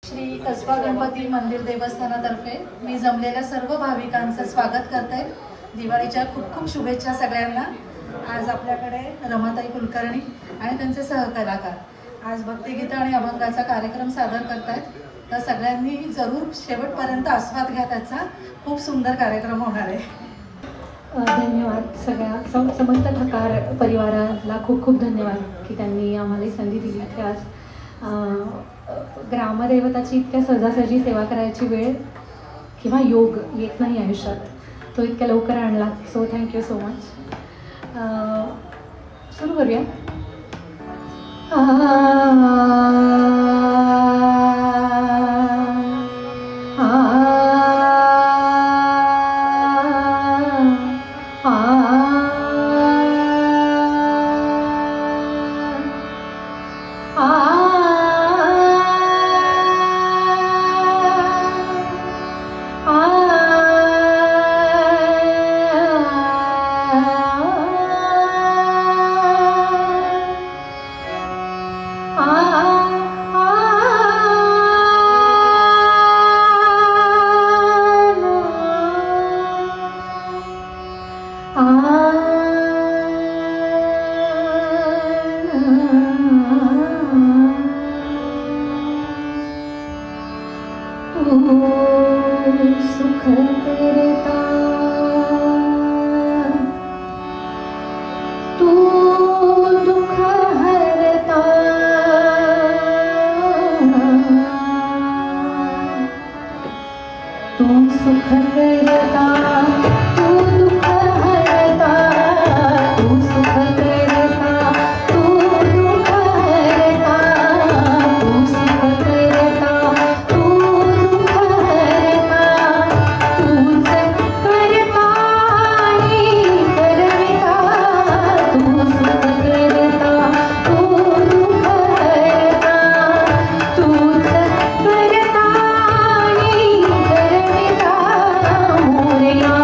श्री कसबा गणपती मंदिर देवस्थानातर्फे मी जमलेल्या सर्व भाविकांचं स्वागत करते। दिवाळीच्या खूप खूप शुभेच्छा सगळ्यांना। आज आपल्याकडे रमाताई कुलकर्णी आणि त्यांचे सहकलाकार आज भक्तिगीतं आणि अभंगाचा कार्यक्रम सादर करतायत। तर सगळ्यांनी जरूर शेवटपर्यंत आस्वाद घ्या, त्याचा खूप सुंदर कार्यक्रम होणार आहे। धन्यवाद सगळ्या समस्त ठकार परिवाराला खूप खूप धन्यवाद की त्यांनी आम्हाला संधी दिली की आज ग्रामदेवताची इतक्या सहजासहजी सेवा करायची वेळ किंवा योग येत नाही आयुष्यात, तो इतक्या लवकर आणला। So thank you so much. सुरू करूया। सुख करता तू दुख हरता, तू सुख करता तू दुख हरता, तू सुख करता तू दुख हरता, तू सुख करता तू दुख हरता, तूच करता आणि करविता, तू सुख करता तू दुख हरता, तूच करता आणि करविता, मोरया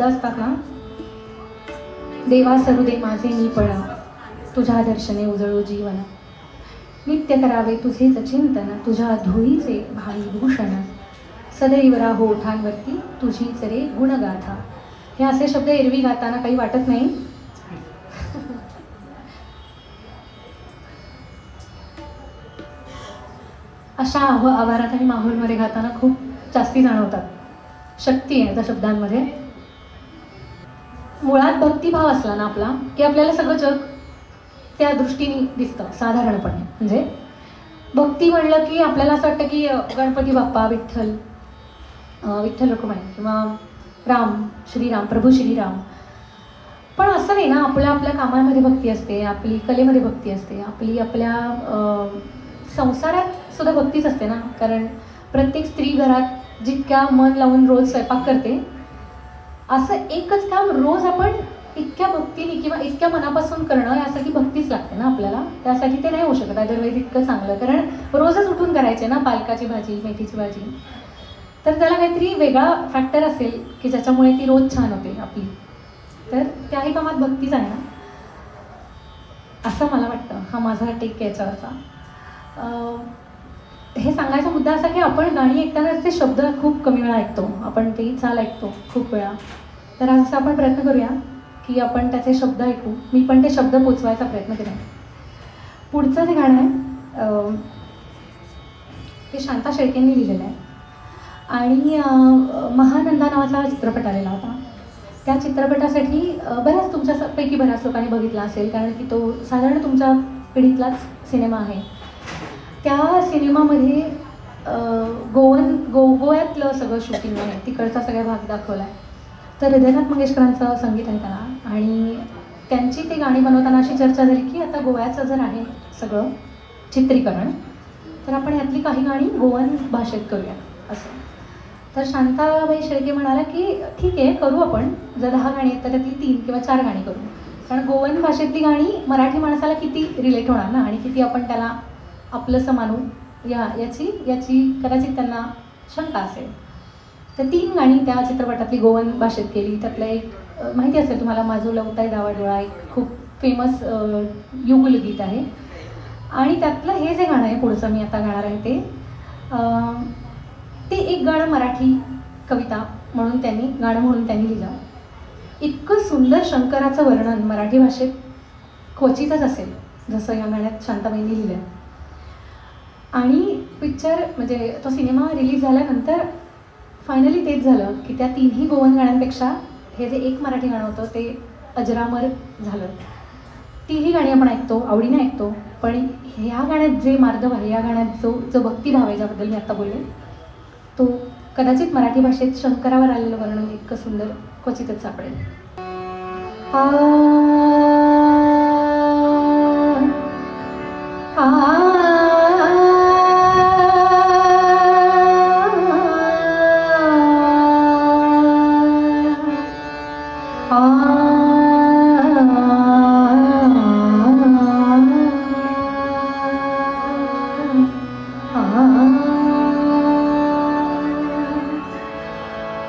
असतात ना, देवा सरुदे माझे मीपणा, तुझ्या दर्शने उजळो जीवन, नित्य करावे तुझेच चिंतन, तुझ्या धुळीचे भाई भूषण, सदैव राहो ओठांवरती तुझीच रे गुणगाथा. हे असे शब्द एरवी गाताना काही वाटत नाही. अशा आवारात आणि माहोलमध्ये गाताना खूप जास्ती जाणवतात. शक्ती आहे त्या शब्दांमध्ये. मुळात भक्तिभाव असला ना आपला की आपल्याला सगळं जग त्या दृष्टीने दिसतं साधारणपणे. म्हणजे भक्ती म्हणलं की आपल्याला असं वाटतं की गणपती बाप्पा, विठ्ठल रखुमाई किंवा राम, श्रीराम, प्रभू श्रीराम. पण असं नाही ना, आपल्या कामामध्ये भक्ती असते, आपली कलेमध्ये भक्ती असते, आपल्या संसारात सुद्धा भक्तीच असते ना. कारण प्रत्येक स्त्री घरात जितक्या मन लावून रोज स्वयंपाक करते, असं एकच काम रोज आपण इतक्या भक्तीने किंवा इतक्या मनापासून करणं, यासाठी भक्तीच लागते ना आपल्याला. त्यासाठी ते नाही होऊ शकत अदरवाईज इतकं चांगलं. कारण रोजच उठून करायचे ना पालकाची भाजी, मेथीची भाजी, तर त्याला काहीतरी वेगळा फॅक्टर असेल की ज्याच्यामुळे ती रोज छान होते आपली. तर त्याही कामात भक्तीच आहे ना, असं मला वाटतं. हा माझा टेक याच्यावरचा. हे सांगायचा मुद्दा असा की आपण गाणी ऐकताना ते शब्द खूप कमी वेळा ऐकतो, आपण ते चाल ऐकतो खूप वेळा. तर आज असं आपण प्रयत्न करूया की आपण त्याचे शब्द ऐकू. मी पण ते शब्द पोचवायचा प्रयत्न केला. पुढचं जे गाणं आहे ते शांता शेळकेंनी लिहिलेलं आहे आणि महानंदा नावाचा चित्रपट आलेला होता. त्या चित्रपटासाठी तुमच्यापैकी बऱ्याच लोकांनी बघितला असेल, कारण की तो साधारण तुमच्या पिढीतलाच सिनेमा आहे. त्या सिनेमामध्ये गोव्यातलं सगळं शूटिंग आहे, तिकडचा सगळा भाग दाखवला आहे. तर हृदयनाथ मंगेशकरांचं संगीत आहे त्याला, आणि त्यांची ती गाणी बनवताना अशी चर्चा झाली की आता गोव्याचं जर आहे सगळं चित्रीकरण, तर आपण यातली काही गाणी गोवन भाषेत करूया असं. तर शांताबाई शेळके म्हणाल्या की ठीक आहे, करू आपण. जर 10 गाणी आहेत तर त्यातली 3 किंवा 4 गाणी करू. कारण गोवन भाषेतली गाणी मराठी माणसाला किती रिलेट होणार ना, आणि किती आपण त्याला आपलंसं मानू याची कदाचित त्यांना शंका असेल. तर 3 गाणी त्या चित्रपटातली गोवन भाषेत केली. त्यातलं एक माहिती असेल तुम्हाला, माझो लवताय डावा डोळा, एक खूप फेमस युगुल गीत आहे. आणि त्यातलं हे जे गाणं आहे पुढचं मी आता गाणार आहे ते एक गाणं मराठी कविता म्हणून गाणं म्हणून त्यांनी लिहिलं. इतकं सुंदर शंकराचं वर्णन मराठी भाषेत क्वचितच असेल जसं या गाण्यात शांताबाईंनी लिहिलं. आणि पिक्चर म्हणजे तो सिनेमा रिलीज झाल्यानंतर फायनली तेच झालं की त्या 3ही गोवन गाण्यांपेक्षा हे जे एक मराठी गाणं होतं ते अजरामर झालं. 3ही गाणी आपण ऐकतो, आवडीने ऐकतो, पण ह्या गाण्यात जे मार्दव आहे, या गाण्यात जो भक्तिभाव आहे ज्याबद्दल मी आत्ता बोलले, तो कदाचित मराठी भाषेत शंकरावर आलेलं वर्णन इतकं सुंदर क्वचितच सापडेल.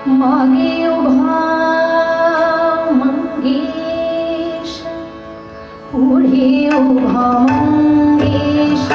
मागे उभा मंगेश, पुढे उभा मंगेश,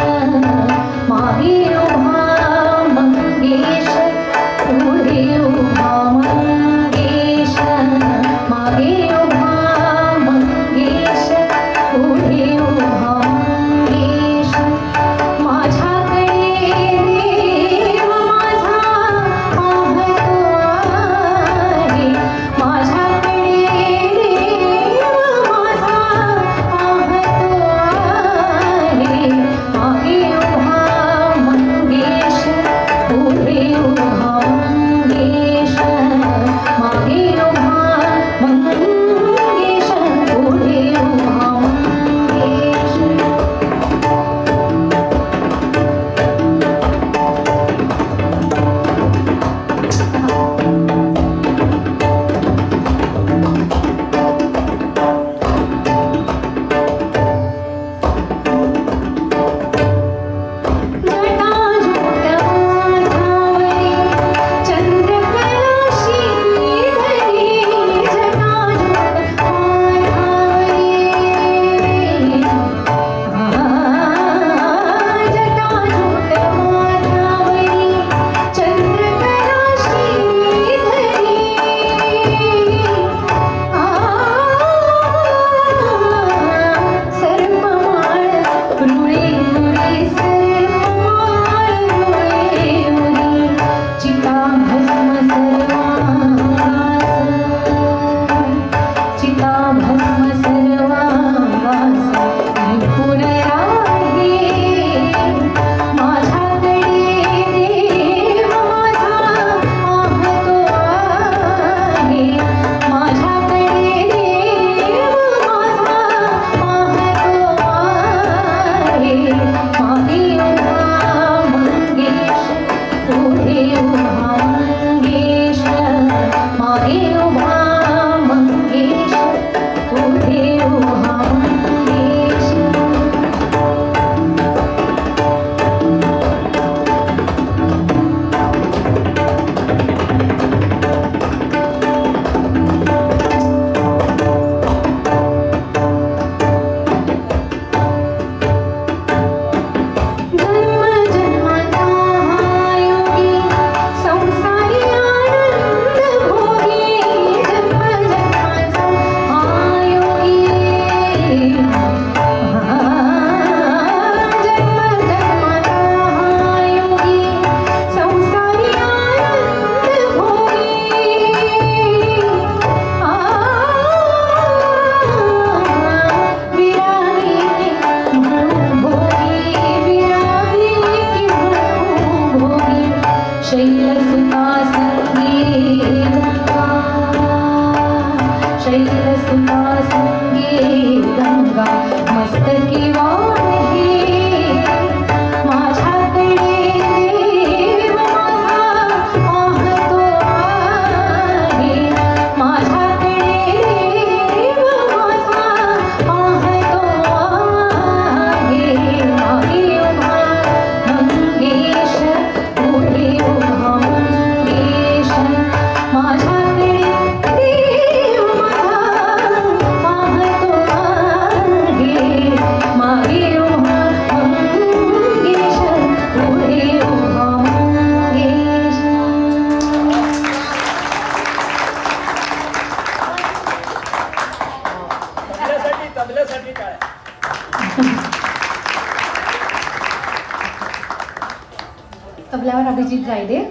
तबल्यावर अभिजित जायदे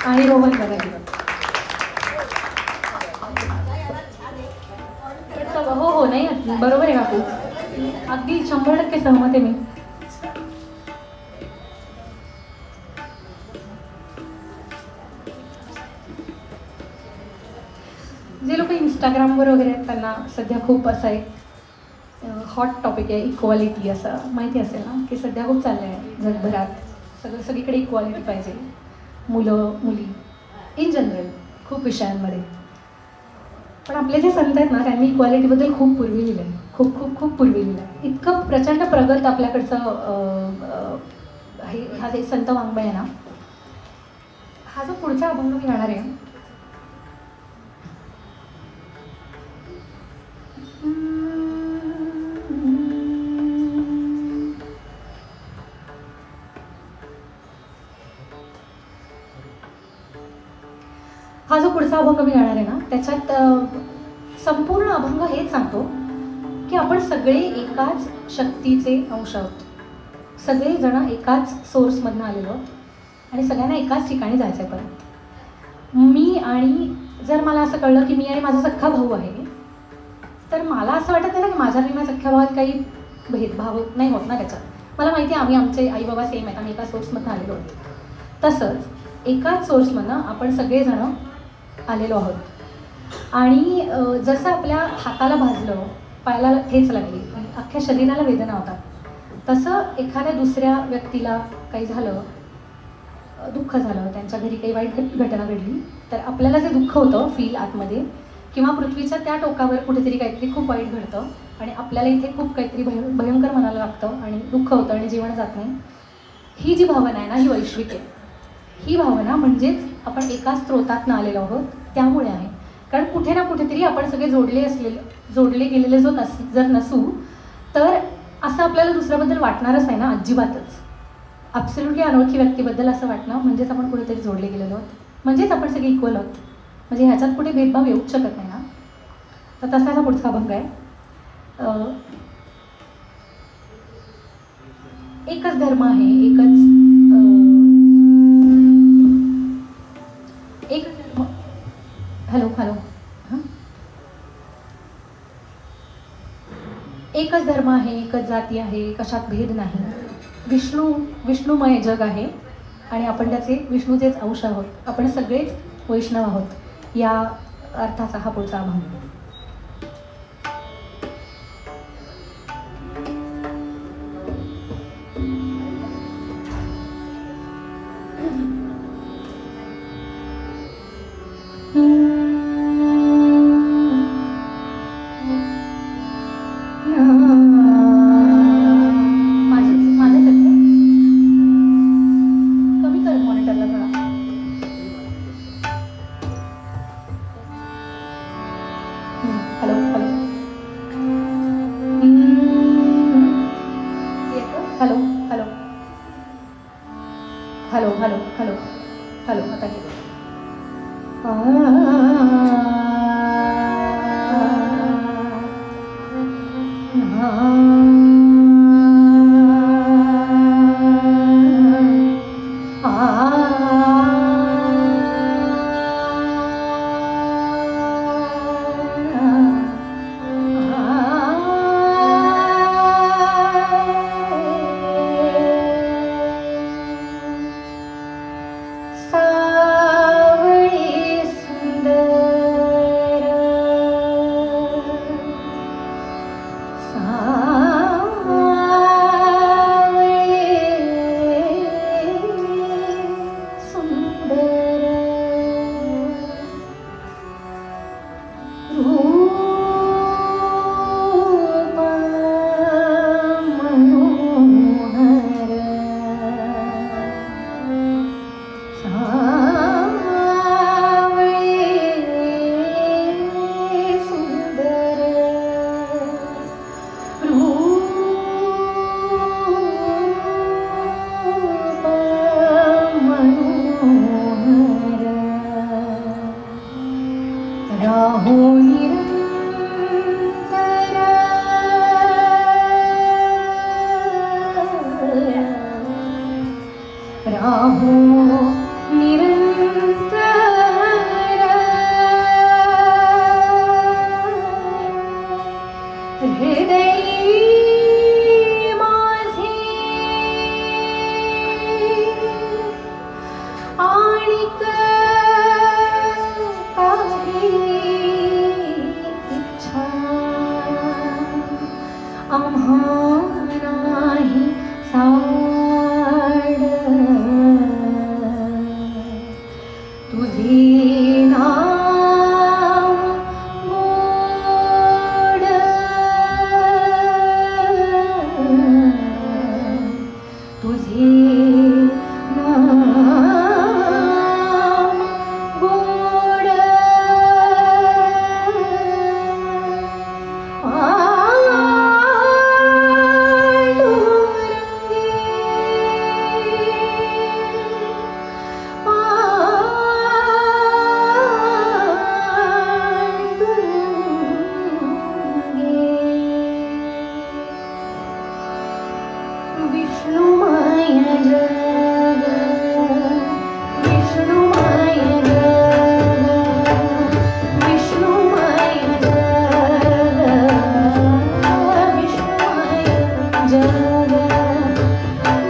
आणि रोहन बघायला. हो हो, नाही बरोबर आहे काकू, अगदी 100% सहमत आहे मी. जे लोक इंस्टाग्रामवर वगैरे आहेत त्यांना सध्या खूप असं एक हॉट टॉपिक आहे इक्वालिटी, असं माहिती असेल ना, की सध्या खूप चाललं आहे जगभरात. सगळीकडे इक्वालिटी पाहिजे, मुलं मुली इन जनरल खूप विषयांमध्ये. पण आपले जे संत आहेत ना, त्यांनी इक्वालिटीबद्दल खूप पूर्वी लिहिलं आहे, खूप खूप खूप पूर्वी लिहिलं आहे. इतकं प्रचंड प्रगत आपल्याकडचं हा जे संत वाङ्मय आहे ना, हा जो पुढचा अभंग मी गाणार आहे, हा जो पुढचा अभंग मी गाणार आहे ना, त्याच्यात संपूर्ण अभंग हेच सांगतो की आपण सगळे एकाच शक्तीचे अंश आहोत, सगळेजण एकाच सोर्समधनं आलेलो आहोत आणि सगळ्यांना एकाच ठिकाणी जायचं आहे. पण मी आणि जर मला असं कळलं की मी आणि माझा सख्खा भाऊ आहे, तर मला असं वाटत नाही ना की माझ्या आणि माझ्या सख्ख्या भावात काही भेदभाव नाही होत ना. त्याच्यात मला माहिती आहे आम्ही आमचे आई बाबा सेम आहेत, आम्ही एका सोर्समधनं आलेलो आहोत. तसंच एकाच सोर्समधनं आपण सगळेजण आलेलो आहोत. आणि जसं आपल्या हाताला भाजलं, पायाला ठेच लागली, अख्ख्या शरीराला वेदना होतात, तसं एखाद्या दुसऱ्या व्यक्तीला काही झालं, दुःख झालं, त्यांच्या घरी काही वाईट घटना घडली, तर आपल्याला जे दुःख होतं फील आतमध्ये, किंवा पृथ्वीच्या त्या टोकावर कुठेतरी काहीतरी खूप वाईट घडतं आणि आपल्याला इथे खूप काहीतरी भयंकर मनाला लागतं आणि दुःख होतं आणि जीवन जात नाही. ही जी भावना आहे ना, ही वैश्विक आहे. ही भावना म्हणजेच आपण एका स्रोतातनं आलेलो आहोत, त्यामुळे आहे. कारण कुठे ना कुठेतरी आपण सगळे जोडले गेलेले जर नसू, तर असं आपल्याला दुसऱ्याबद्दल वाटणारच नाही ना, अजिबातच. ॲब्सोल्युटली अनोळखी व्यक्तीबद्दल असं वाटणं म्हणजेच आपण कुठेतरी जोडले गेलेलो आहोत, म्हणजेच आपण सगळे इक्वल आहोत. म्हणजे ह्याच्यात कुठे भेदभाव येऊच शकत नाही ना. तर तसाच पुढचा अभंग आहे. एकच धर्म आहे, हॅलो हॅलो हां, एकच धर्म आहे, एकच जाती आहे, कशात भेद नाही. विष्णुमय जग आहे आणि आपण त्याचे विष्णूचेच अंश आहोत. आपण सगळेच वैष्णव आहोत, या अर्थाचा हा पुढचा अभंग. माझे आणिक काही इच्छा आम्हा नाही साड तुझे नाम गोड तुझे नाम गोड विष्णुमय जग विष्णुमय जग विष्णुमय जग विष्णुमय जग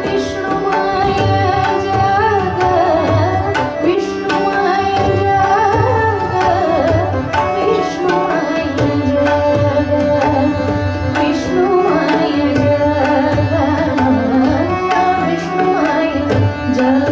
विष्णुमय जग विष्णुमय जग विष्णुमय जग विष्णुमय जग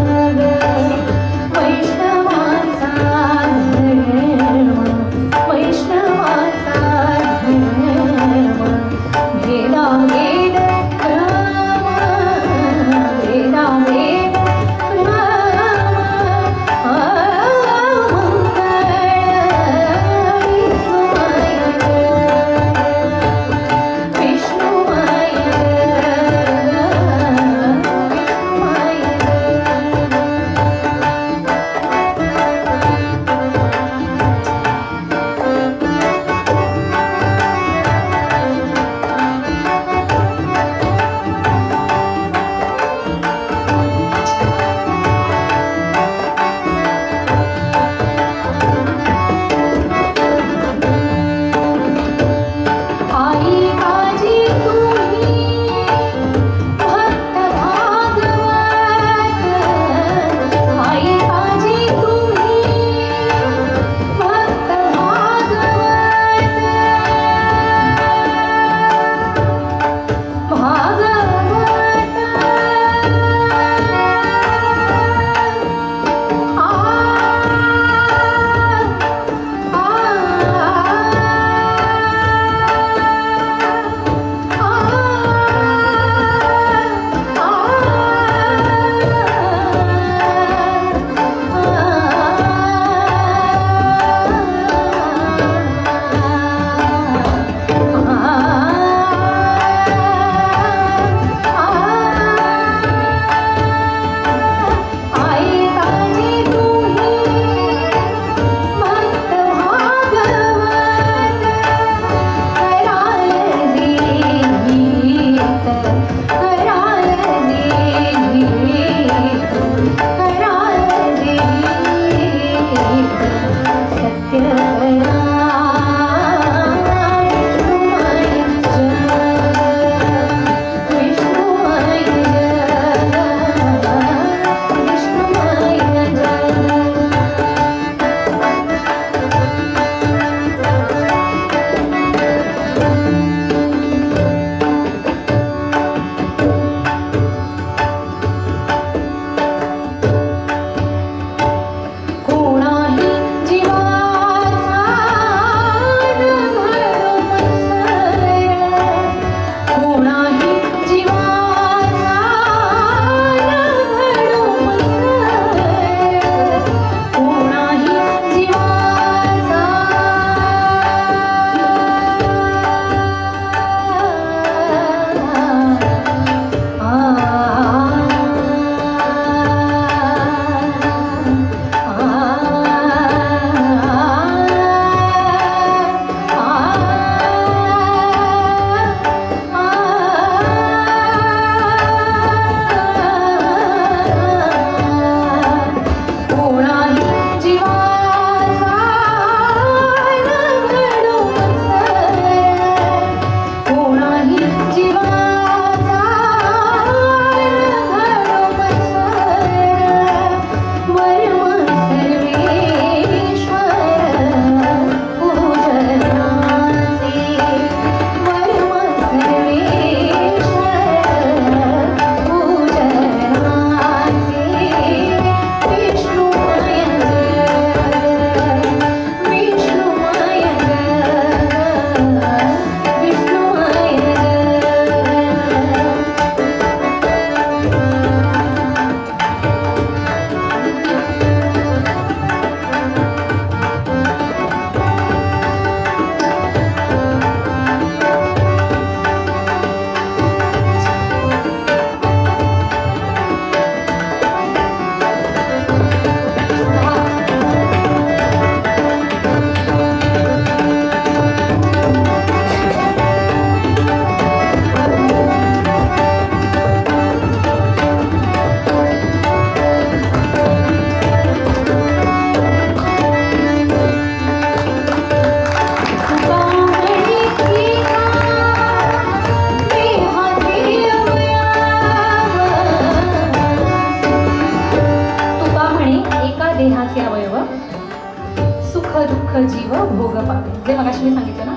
जे मगाशी मी सांगितलं ना,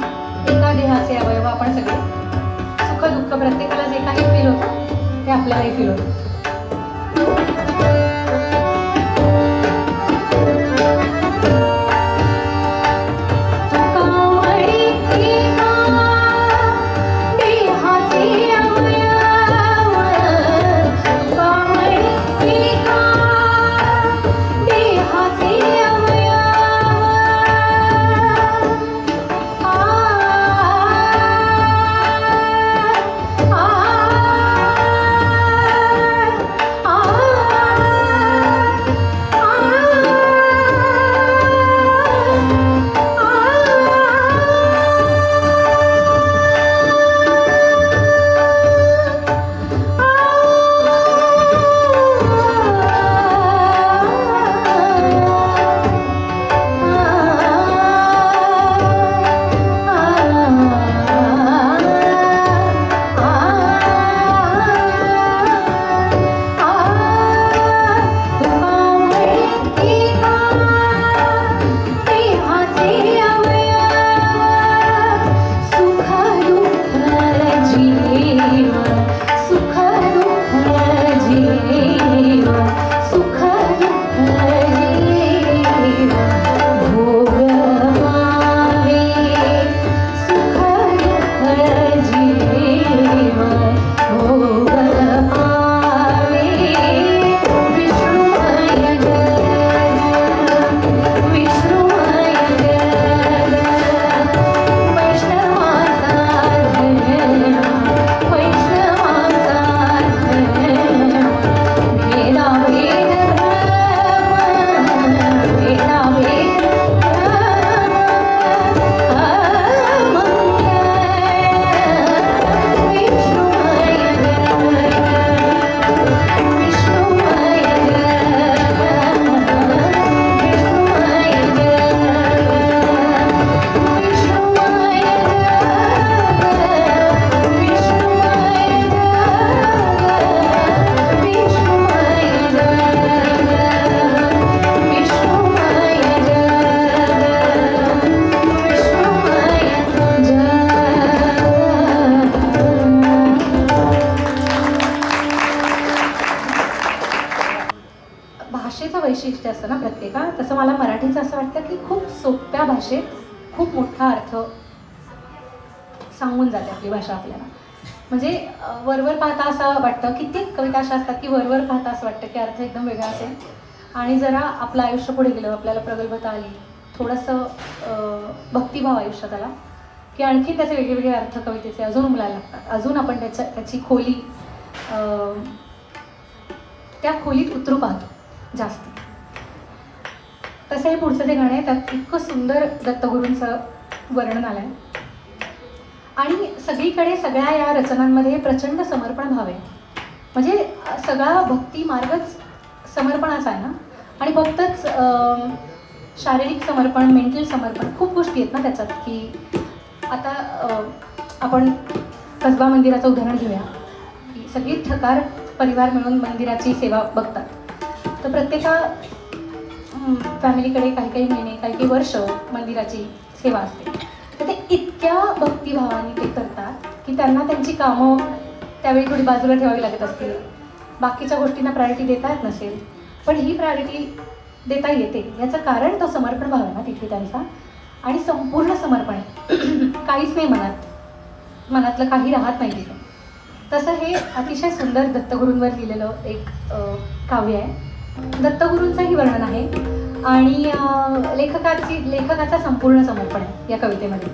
एका देहाचे अवयव आपण सगळे, सुख दुःख प्रत्येकाला जे काही फील होतं ते आपल्यालाही फील होतं. वैशिष्ट्य असतं ना प्रत्येका, तसं मला मराठीचं असं वाटतं की खूप सोप्या भाषेत खूप मोठा अर्थ सांगून जाते आपली भाषा आपल्याला. म्हणजे वरवर पाहता असं वाटतं, कित्येक कविता अशा असतात की वरवर पाहता असं वाटतं की अर्थ एकदम वेगळा असेल, आणि जरा आपलं आयुष्य पुढे गेलं, आपल्याला प्रगल्भता आली, थोडंसं भक्तिभाव आयुष्यात आला की आणखी त्याचे वेगवेगळे अर्थ कवितेचे अजून उमलायला लागतात. अजून आपण त्याची खोली, त्या खोलीत उतरू पाहतो जास्त. तसं हे पुढचं जे गाणं आहे त्यात इतकं सुंदर दत्तगुरूंचं वर्णन आलं आहे, आणि सगळीकडे सगळ्या या रचनांमध्ये प्रचंड समर्पण भाव आहे. म्हणजे सगळा भक्ती मार्गच समर्पणाचा आहे ना, आणि फक्तच शारीरिक समर्पण, मेंटल समर्पण, खूप गोष्टी आहेत ना त्याच्यात. की आता आपण कसबा मंदिराचं उदाहरण घेऊया, की सगळी ठकार परिवार मिळून मंदिराची सेवा बघतात. तर प्रत्येका फॅमिलीकडे काही काही महिने, काही काही वर्ष मंदिराची सेवा असते. तर ते इतक्या भक्तिभावाने ते करतात की त्यांना त्यांची कामं त्यावेळी थोडी बाजूला ठेवावी लागत असतील, बाकीच्या गोष्टींना प्रायोरिटी देता येत नसेल, पण ही प्रायोरिटी देता येते. याचं कारण तो समर्पण भाव आहे ना तिथे त्यांचा, आणि संपूर्ण समर्पण आहे. काहीच नाही मनातलं काही राहत नाही तिथे. तसं हे अतिशय सुंदर दत्तगुरूंवर लिहिलेलं एक काव्य आहे. दत्तगुरूंचंही वर्णन आहे, आणि लेखकाचा संपूर्ण समर्पण आहे या कवितेमध्ये.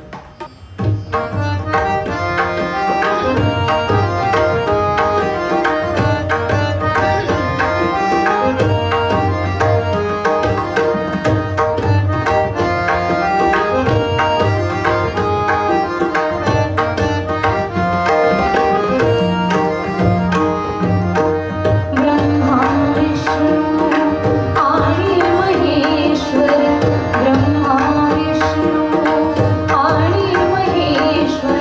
ब्रह्मा विष्णू आणि महेश्वर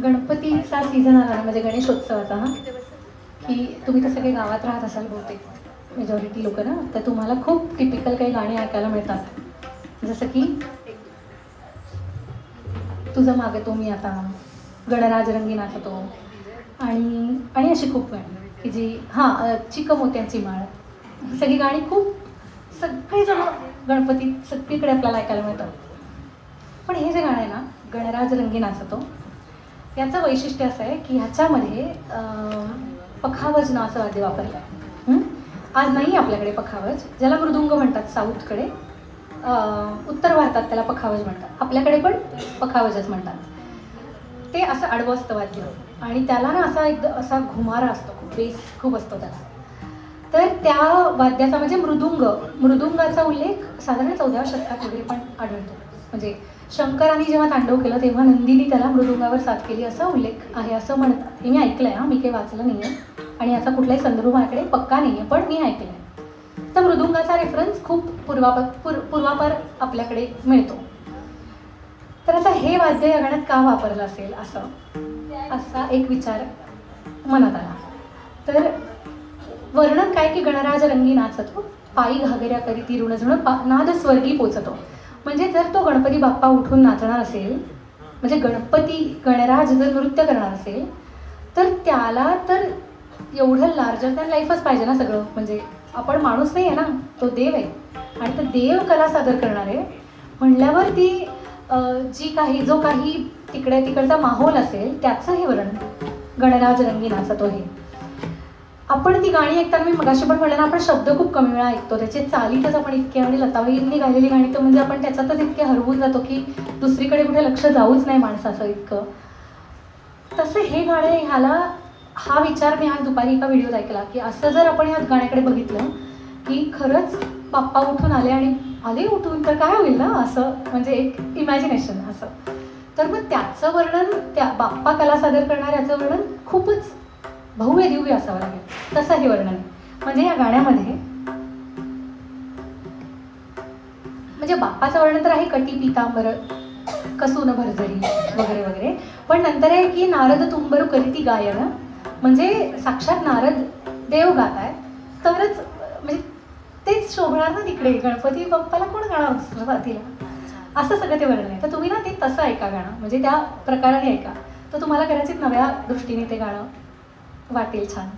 गणपतीचा सीझन आला ना, म्हणजे गणेशोत्सवाचा, हा, की तुम्ही तर सगळे गावात राहत असाल बहुतेक मेजॉरिटी लोक ना, तर तुम्हाला खूप टिपिकल काही गाणी ऐकायला मिळतात. जसं की तुझं मागतो मी आता, गणराज रंगी नाचतो, आणि अशी खूप गाणी की जी चिक मोत्याची माळ, ही सगळी गाणी खूप सगळेजण गणपती सगळीकडे आपल्याला ऐकायला मिळतात. पण हे जे गाणं आहे ना, गणराज रंगी नाचतो, याचं वैशिष्ट्य असं आहे की ह्याच्यामध्ये पखावज नावाचं वाद्य वापरलं आहे. आज नाही आपल्याकडे पखावज, ज्याला मृदुंग म्हणतात साऊथकडे, उत्तर भारतात त्याला पखावज म्हणतात, आपल्याकडे पण पखावजच म्हणतात. ते असं आडवं असतं वाद्य, आणि त्याला ना असा घुमारा असतो, खूप बेस खूप असतो त्याला. तर त्या वाद्याचा म्हणजे मृदुंगाचा उल्लेख साधारण 14व्या शतकात वगैरे पण आढळतो. म्हणजे शंकरांनी जेव्हा तांडव केलं तेव्हा नंदीनी त्याला मृदुंगावर साथ केली असा उल्लेख आहे असं म्हणतात. हे मी ऐकलं आहे, मी काही वाचलं नाही आहे, आणि याचा कुठलाही संदर्भ माझ्याकडे पक्का नाही आहे, पण मी ऐकलं आहे. तर मृदुंगाचा रेफरन्स खूप पूर्वापार आपल्याकडे मिळतो. तर आता हे वाद्य या गाण्यात का वापरलं असेल असा एक विचार मनात आला. तर वर्णन काय की गणराज रंगी नाचतो, पायी घागऱ्या करीती ऋणझुण नाद स्वर्गी पोचतो. म्हणजे जर तो गणपती बाप्पा उठून नाचणार असेल, म्हणजे गणराज जर नृत्य करणार असेल, तर त्याला तर एवढं लार्जर दॅन लाईफच पाहिजे ना सगळं. म्हणजे आपण माणूस नाही आहे ना, तो देव आहे, आणि तो देव कला सादर करणार आहे म्हणल्यावर ती जो काही तिकडचा माहोल असेल त्याचं हे वर्णन गणराज रंगी नाचतो. हे आपण ती गाणी ऐकताना, मी मगाशी पण म्हणलं ना, आपण शब्द खूप कमी वेळा ऐकतो, त्याचे चालीतच आपण इतके, आणि लताबाईंनी गायलेली गाणी तर म्हणजे आपण त्याच्यातच इतके हरवून जातो की दुसरीकडे कुठे लक्ष जाऊच नाही माणसाचं इतकं. तसं हे गाणं, हा विचार मी आज दुपारी एका व्हिडिओत ऐकला की असं जर आपण ह्या गाण्याकडे बघितलं की खरंच बाप्पा उठून आले उठून तर काय होईल ना, असं म्हणजे एक इमॅजिनेशन असं. तर मग त्याचं वर्णन, त्या बाप्पा कला सादर करणाऱ्याचं वर्णन खूपच भव्य दिव्य असावं लागेल, तसं हे वर्णन. म्हणजे या गाण्यामध्ये म्हणजे बाप्पाचं वर्णन तर आहे, कटी पितांबर कसून भरजरी वगैरे वगैरे, पण नंतर आहे की नारद तुंबरू करीती गायन, म्हणजे साक्षात नारद देव गात आहे, तरच म्हणजे तेच शोभणार ना तिकडे, गणपती बाप्पाला कोण गाणार जातीला, असं सगळं ते वर्णन आहे. तर तुम्ही ना ते तसं ऐका गाणं, म्हणजे त्या प्रकाराने ऐका, तर तुम्हाला कदाचित नव्या दृष्टीने ते गाणं वाटेल छान.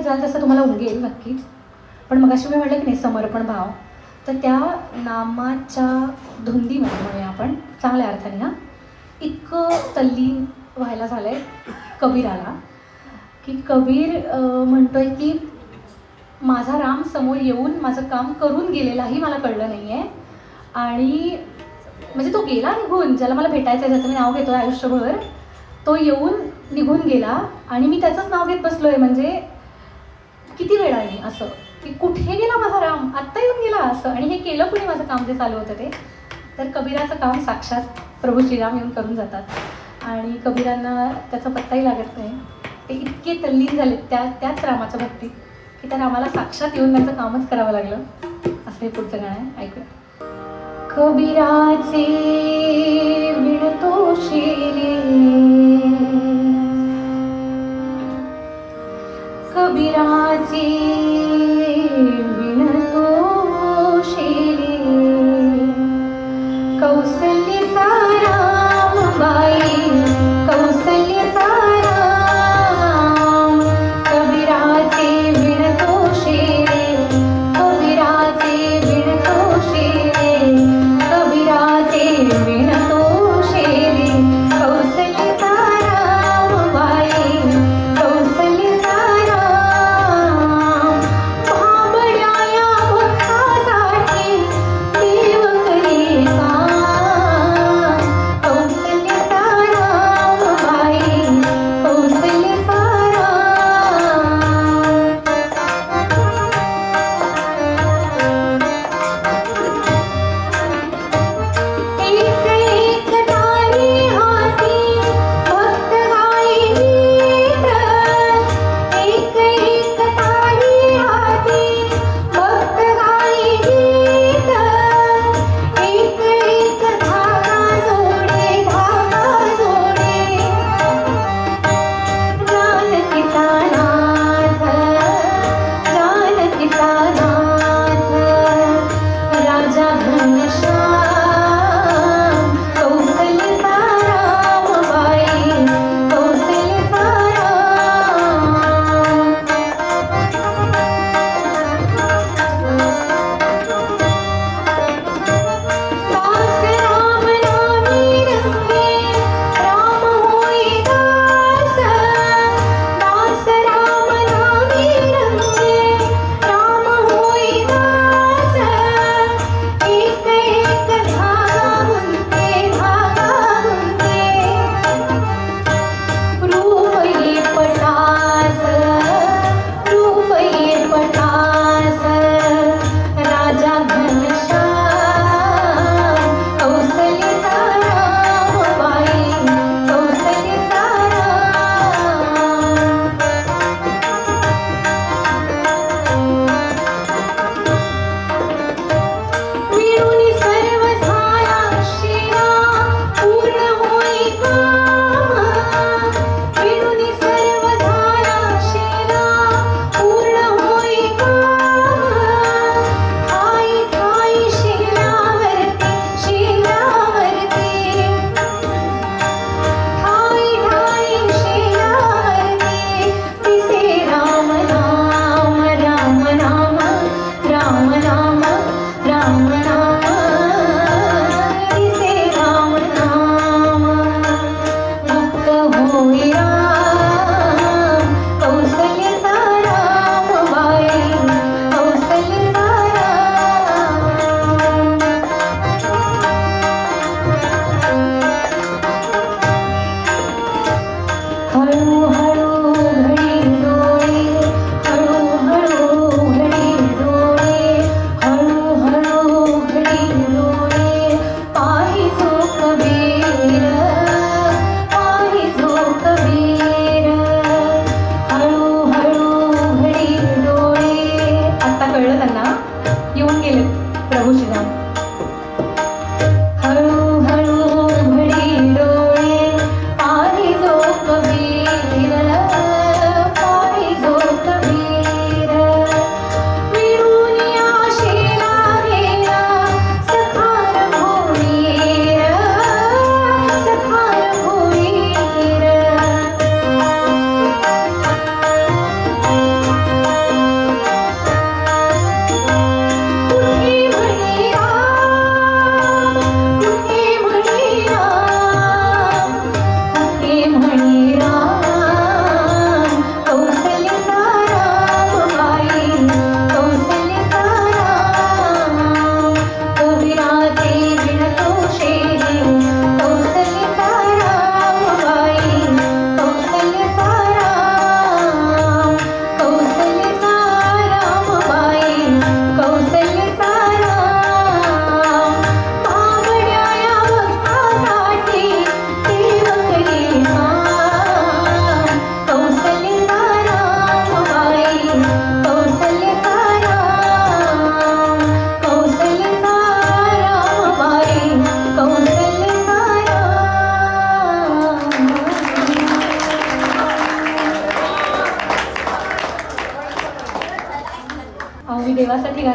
जाल तसं तुम्हाला उमगेल नक्कीच. पण मगाशी मी म्हटलं की नाही समर्पण भाव, तर त्या नामाच्या धुंदीमध्ये म्हणूया आपण चांगल्या अर्थाने हां, इतकं तल्लीन व्हायला झालं आहे कबीराला की कबीर म्हणतोय की माझा राम समोर येऊन माझं काम करून गेलेलाही मला कळलं नाही आहे. आणि म्हणजे तो गेला निघून, ज्याला मला भेटायचं आहे, ज्याचं मी नाव घेतो आयुष्यभर, तो येऊन निघून गेला आणि मी त्याचंच नाव घेत बसलो आहे. म्हणजे किती वेळाने असं की कुठे गेला माझा राम, आत्ता येऊन गेला असं. आणि हे केलं कुणी माझं काम जे चालू होतं ते, तर कबीराचं काम साक्षात प्रभू श्रीराम येऊन करून जातात आणि कबीरांना त्याचा पत्ताही लागत नाही. ते इतके तल्लीन झालेत त्याच रामाच्या भक्तीत की त्या रामाला साक्षात येऊन त्यांचं कामच करावं लागलं. असं हे पुढचं गाणं आहे, ऐकूया. कबीराचे विणतो शेले, कबीराचे विणतो शेले, कौसल्याचा रामबाई, कौसल्याचा राम, कबीराचे विणतो शेले, कबीराचे विणतो शेले, कबीराचे विणतो शेले, कौसल्याचा रामबाई, कौसल्याचा राम, भाबड्या या भक्तासाठी देव करी काम, कौसल्याचा रामबाई, कौसल्याचा राम. एक एक तारी हाती भक्त गाई गीत, एक एक तारी हाती भक्त गाई गीत, एक एक धागा जोडे, धागा जोडे, जानकीचा नाथ, जानकीचा नाथ, राजा घनश्याम, कौसल्याचा रामबाई, कौसल्याचा राम. दास राम नामी रंगे, राम होई दास, दास राम नामी रंगे, राम होई दास, एक एक धागा गुंते, धागा गुंते, रूप ये पटास, रूप ये पटास, राजा घनश्याम, कौसल्याचा रामबाई, कौसल्याचा राम. मिळून सर्व झाला शिरा, पूर्ण होई काम, मिळून सर्व झाला शिरा, पूर्ण होई काम, ठाई ठाई शिरावरती, शिरावरती, ठाई ठाई शिरावरती, दिसे राम नाम, राम नाम, राम नाम, राम नाम, दिसे राम नाम, मुक्त होई राम, कौसल्याचा रामबाई, कौसल्याचा राम. हळूहळू घडी डोळे, हळूहळू घडी डोळे, हळूहळू घडी डोळे, पाहिजो कबीर, पाहिजो कबीर, हळूहळू घडी डोळे. आता कळलं त्यांना, येऊन गेले प्रभू श्रीराम. हळूहळू घडी डोळे, पाहिजो कबीर, पाहिजो कबीर, मिळून आशेला गेला सखार भोईर, सखार भोईर,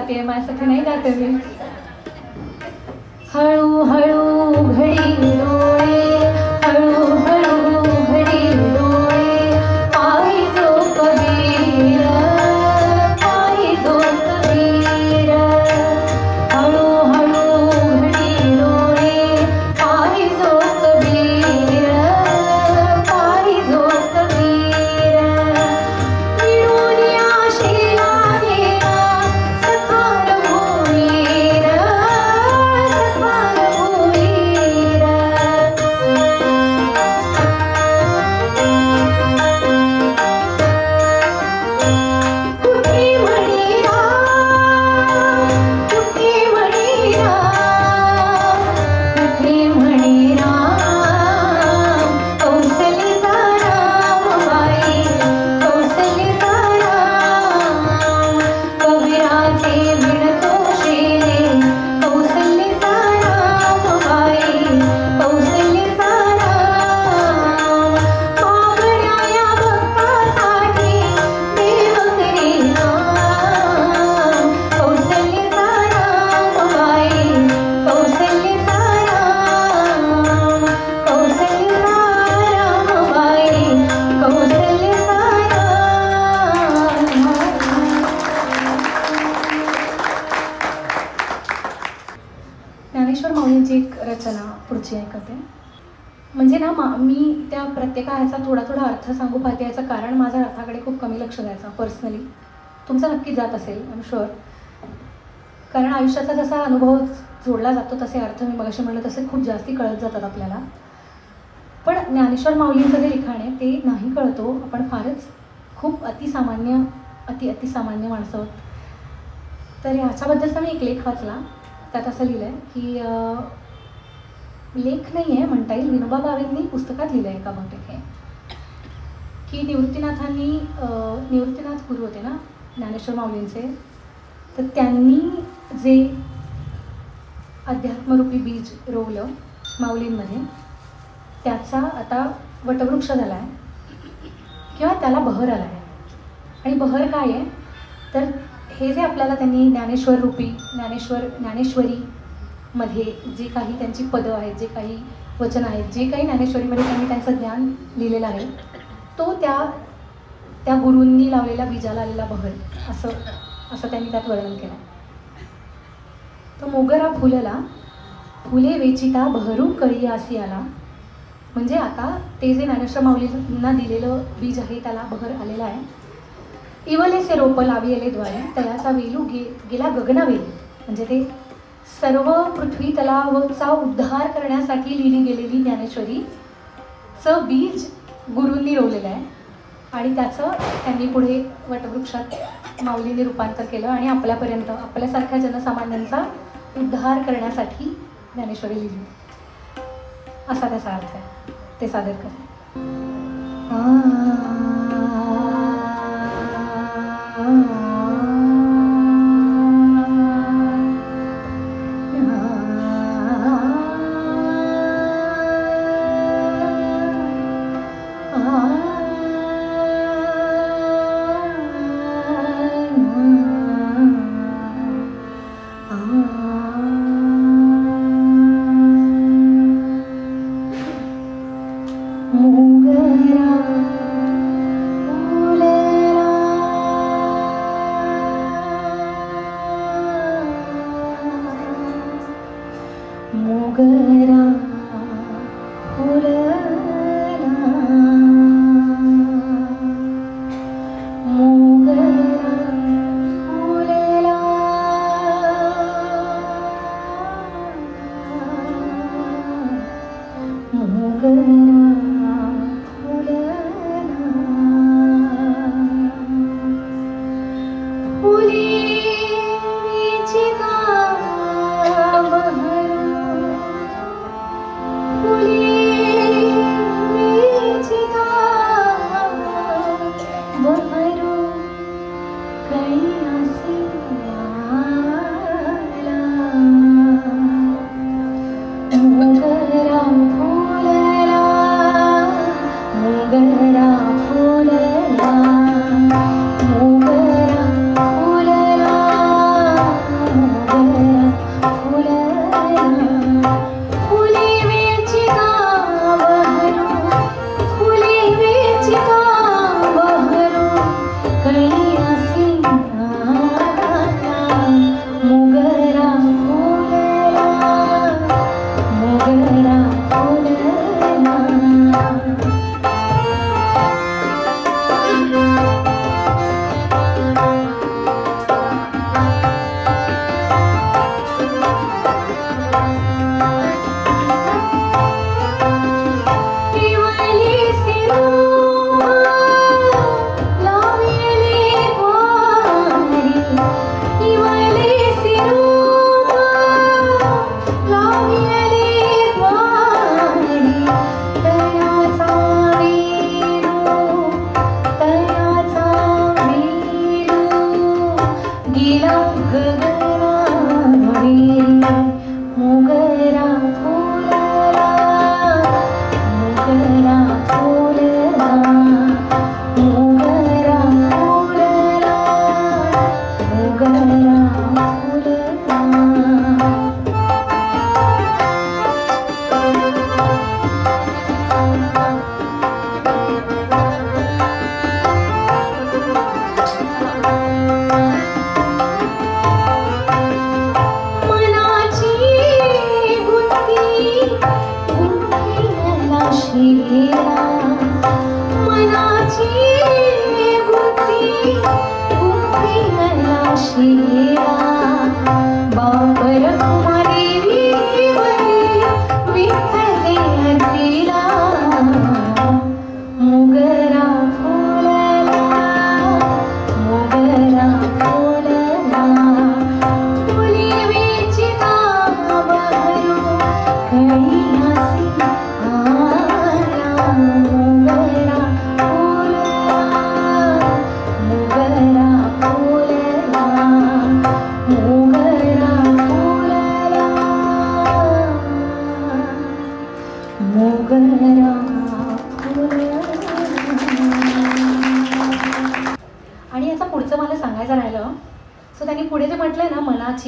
गाते, माझ्यासाठी नाही गाते मी. हळूहळू घडी डोळे, हळूहळू घडी डोळे, पायी जो कबीर, पायी जो कबीर. हळूहळू घडी डोळे, पायी जो कबीर, पायी जो कबीर. मिळून आशेला गेला सखार भोईर, सखार भोईर. कुठे म्हणे राम, कुठे म्हणे राम, कुठे म्हणे राम, कौसल्याचा रामबाई, कौसल्याचा राम. कबीराचे विणतो शेरे, कौसल्याचा रामबाई, कौसल्याचा राम. मागण्या या भक्तासाठी देव करी राम, कौसल्याचा रामबाई, कौसल्याचा राम, कौसल्याचा रामबाई, कौसल्याचा राम. ज्ञानेश्वर माऊलींची एक रचना पुढची ऐकते. म्हणजे ना मी त्या प्रत्येका ह्याचा थोडा थोडा अर्थ सांगू पाहते. याचं कारण माझ्या अर्थाकडे खूप कमी लक्ष द्यायचं पर्सनली. तुमचा नक्कीच जात असेल आय एम शुअर. कारण आयुष्याचा जसा अनुभव जोडला जातो तसे अर्थ मी मगाशी म्हणलं तसे खूप जास्ती कळत जातात आपल्याला. पण ज्ञानेश्वर माऊलींचं जे लिखाण आहे ते नाही कळतो. आपण फारच खूप अतिसामान्य माणसं आहोत. तर ह्याच्याबद्दलचा मी एक लेख वाचला. त्यात असं लिहिलं आहे की लेख नाही आहे म्हणता येईल, विनोबा भावेंनी पुस्तकात लिहिलं आहे का बहुतेक हे, की निवृत्तीनाथ गुरु होते ना ज्ञानेश्वर माऊलींचे, तर त्यांनी जे अध्यात्मरूपी बीज रोवलं माऊलींमध्ये त्याचा आता वटवृक्ष झाला आहे किंवा त्याला बहर आला आहे. आणि बहर काय आहे तर हे जे आपल्याला त्यांनी ज्ञानेश्वरीमध्ये जे काही त्यांची पदं आहेत, जे काही वचन आहेत, जे काही ज्ञानेश्वरीमध्ये त्यांनी त्यांचं ज्ञान लिहिलेलं आहे तो त्या गुरूंनी लावलेल्या बीजाला आलेला बहर असं त्यांनी त्यात वर्णन केलं. तर मोगरा फुलला फुले वेचिता बहरू कळी आसी आला. म्हणजे आता ते जे ज्ञानेश्वर माऊलींना दिलेलं बीज आहे त्याला बहर आलेला आहे. इवलेसे रोप लाविले द्वारे तयाचा वेलू गेला गगनावेली. म्हणजे ते सर्व पृथ्वी तलावचा उद्धार करण्यासाठी लिहिली गेलेली ज्ञानेश्वरीचं बीज गुरूंनी रोवलेलं आहे. आणि त्याचं त्यांनी पुढे वटवृक्षात माऊलींनी रूपांतर केलं आणि आपल्यापर्यंत आपल्यासारख्या जनसामान्यांचा उद्धार करण्यासाठी ज्ञानेश्वरी लिहिली असा त्याचा अर्थ आहे. ते सादर करते.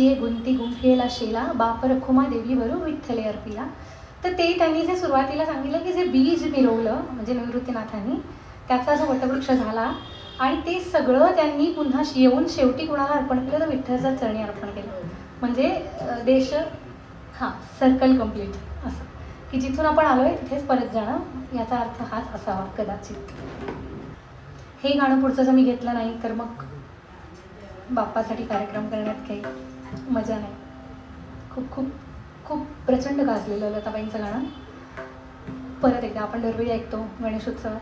माझी गुंती गुंफेला शेला बाप रखुमा देवीवरू विठ्ठले अर्पिला. तर ते त्यांनी जे सुरुवातीला सांगितलं की जे बीज मिरवलं म्हणजे निवृत्तीनाथांनी, त्याचा जो वटवृक्ष झाला आणि ते सगळं त्यांनी पुन्हा येऊन शेवटी कुणाला अर्पण केलं तर विठ्ठलाच्या चरणी अर्पण केलं. म्हणजे देश सर्कल कम्प्लीट असं की जिथून आपण आलोय तिथेच परत जाणं, याचा अर्थ हाच असावा कदाचित. हे गाणं पुढचं जर मी घेतलं नाही तर मग बाप्पासाठी कार्यक्रम करण्यात काही मजा नाही. खूप खूप खूप प्रचंड गाजलेलं लताबाईंचं गाणं. परत एकदा आपण दरवेळी ऐकतो गणेशोत्सवात.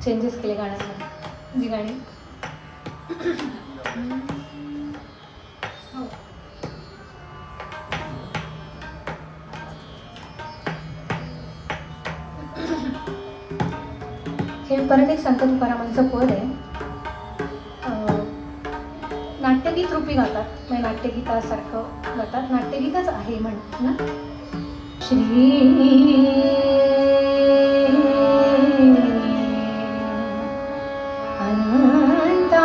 चेंजेस केले गाण्यामध्ये जी गाणी परत एक संत तुकारामांचं पद आहे. नाट्यगीत रूपी गातात, म्हणजे नाट्यगीतासारखं गातात, नाट्यगीतच आहे ना. श्री अनंता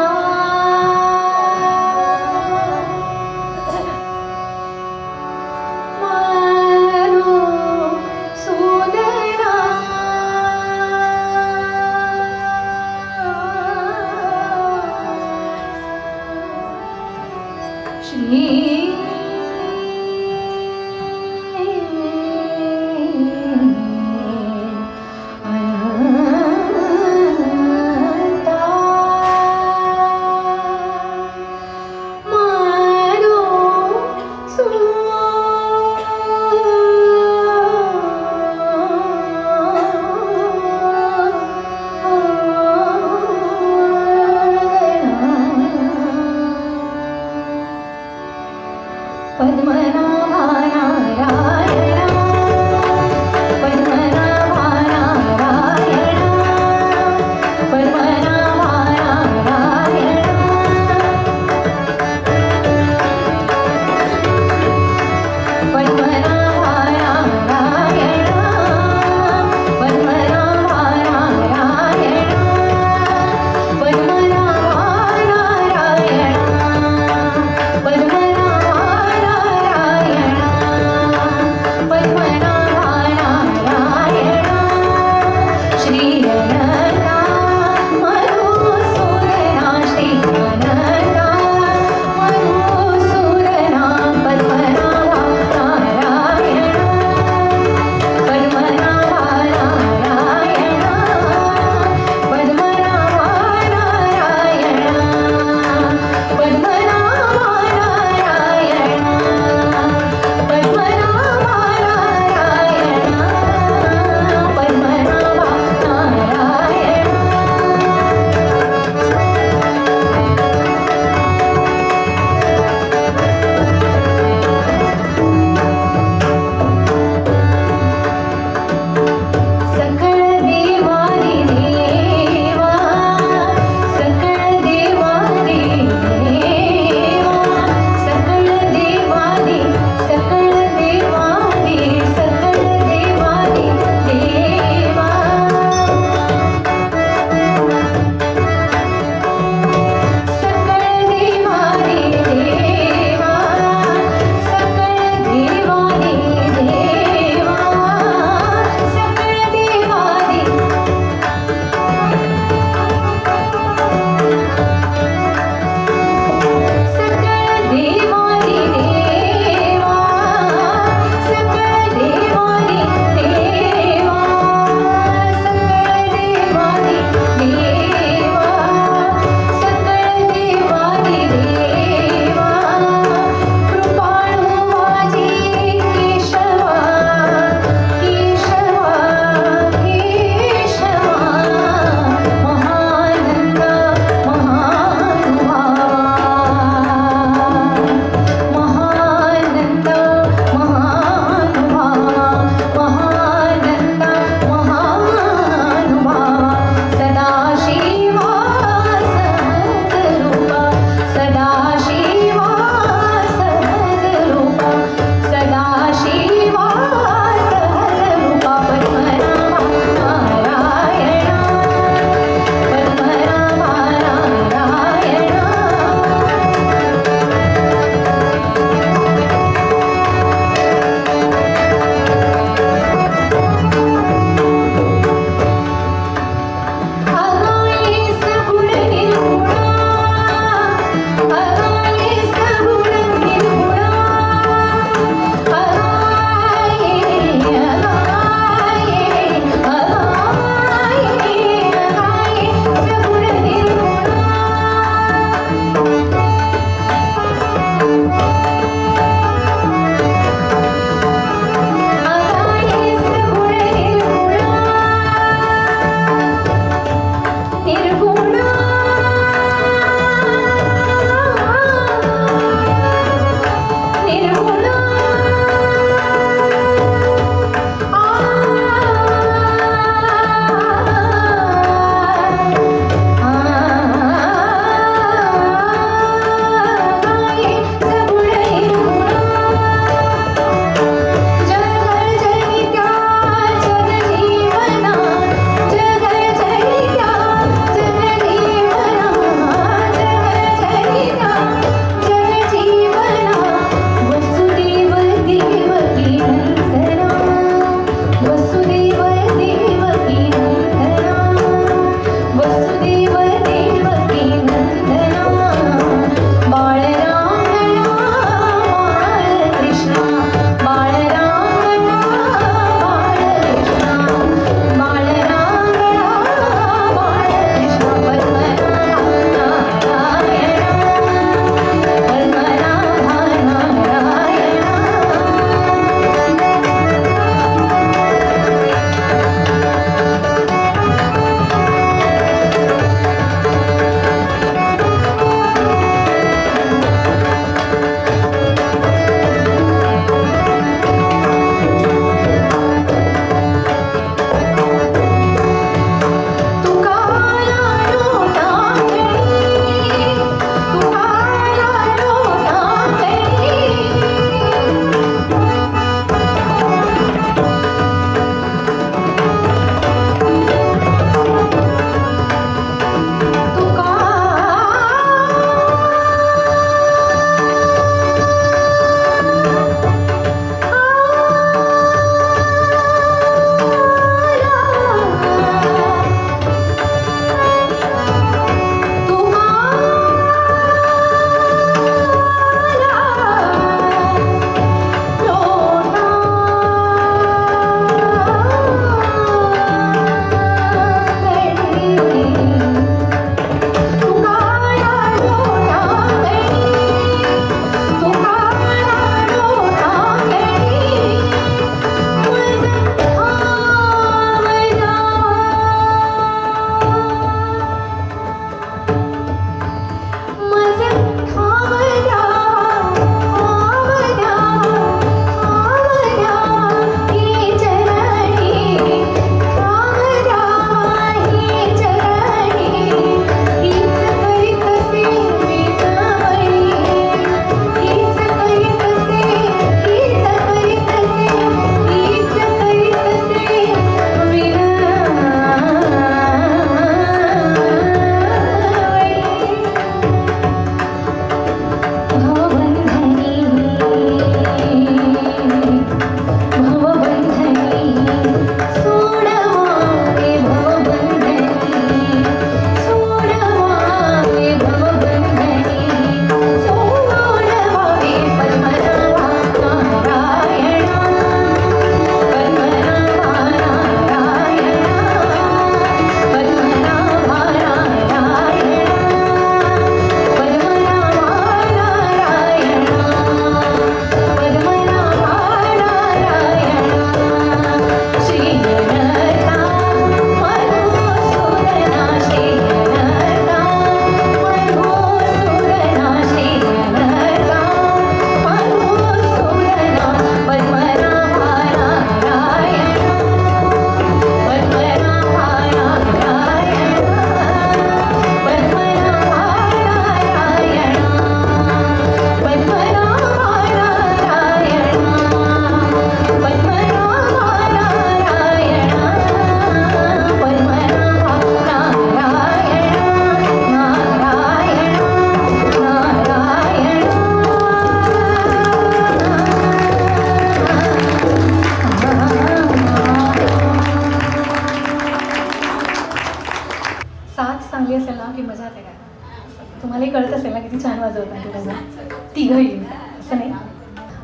तिघही असं नाही.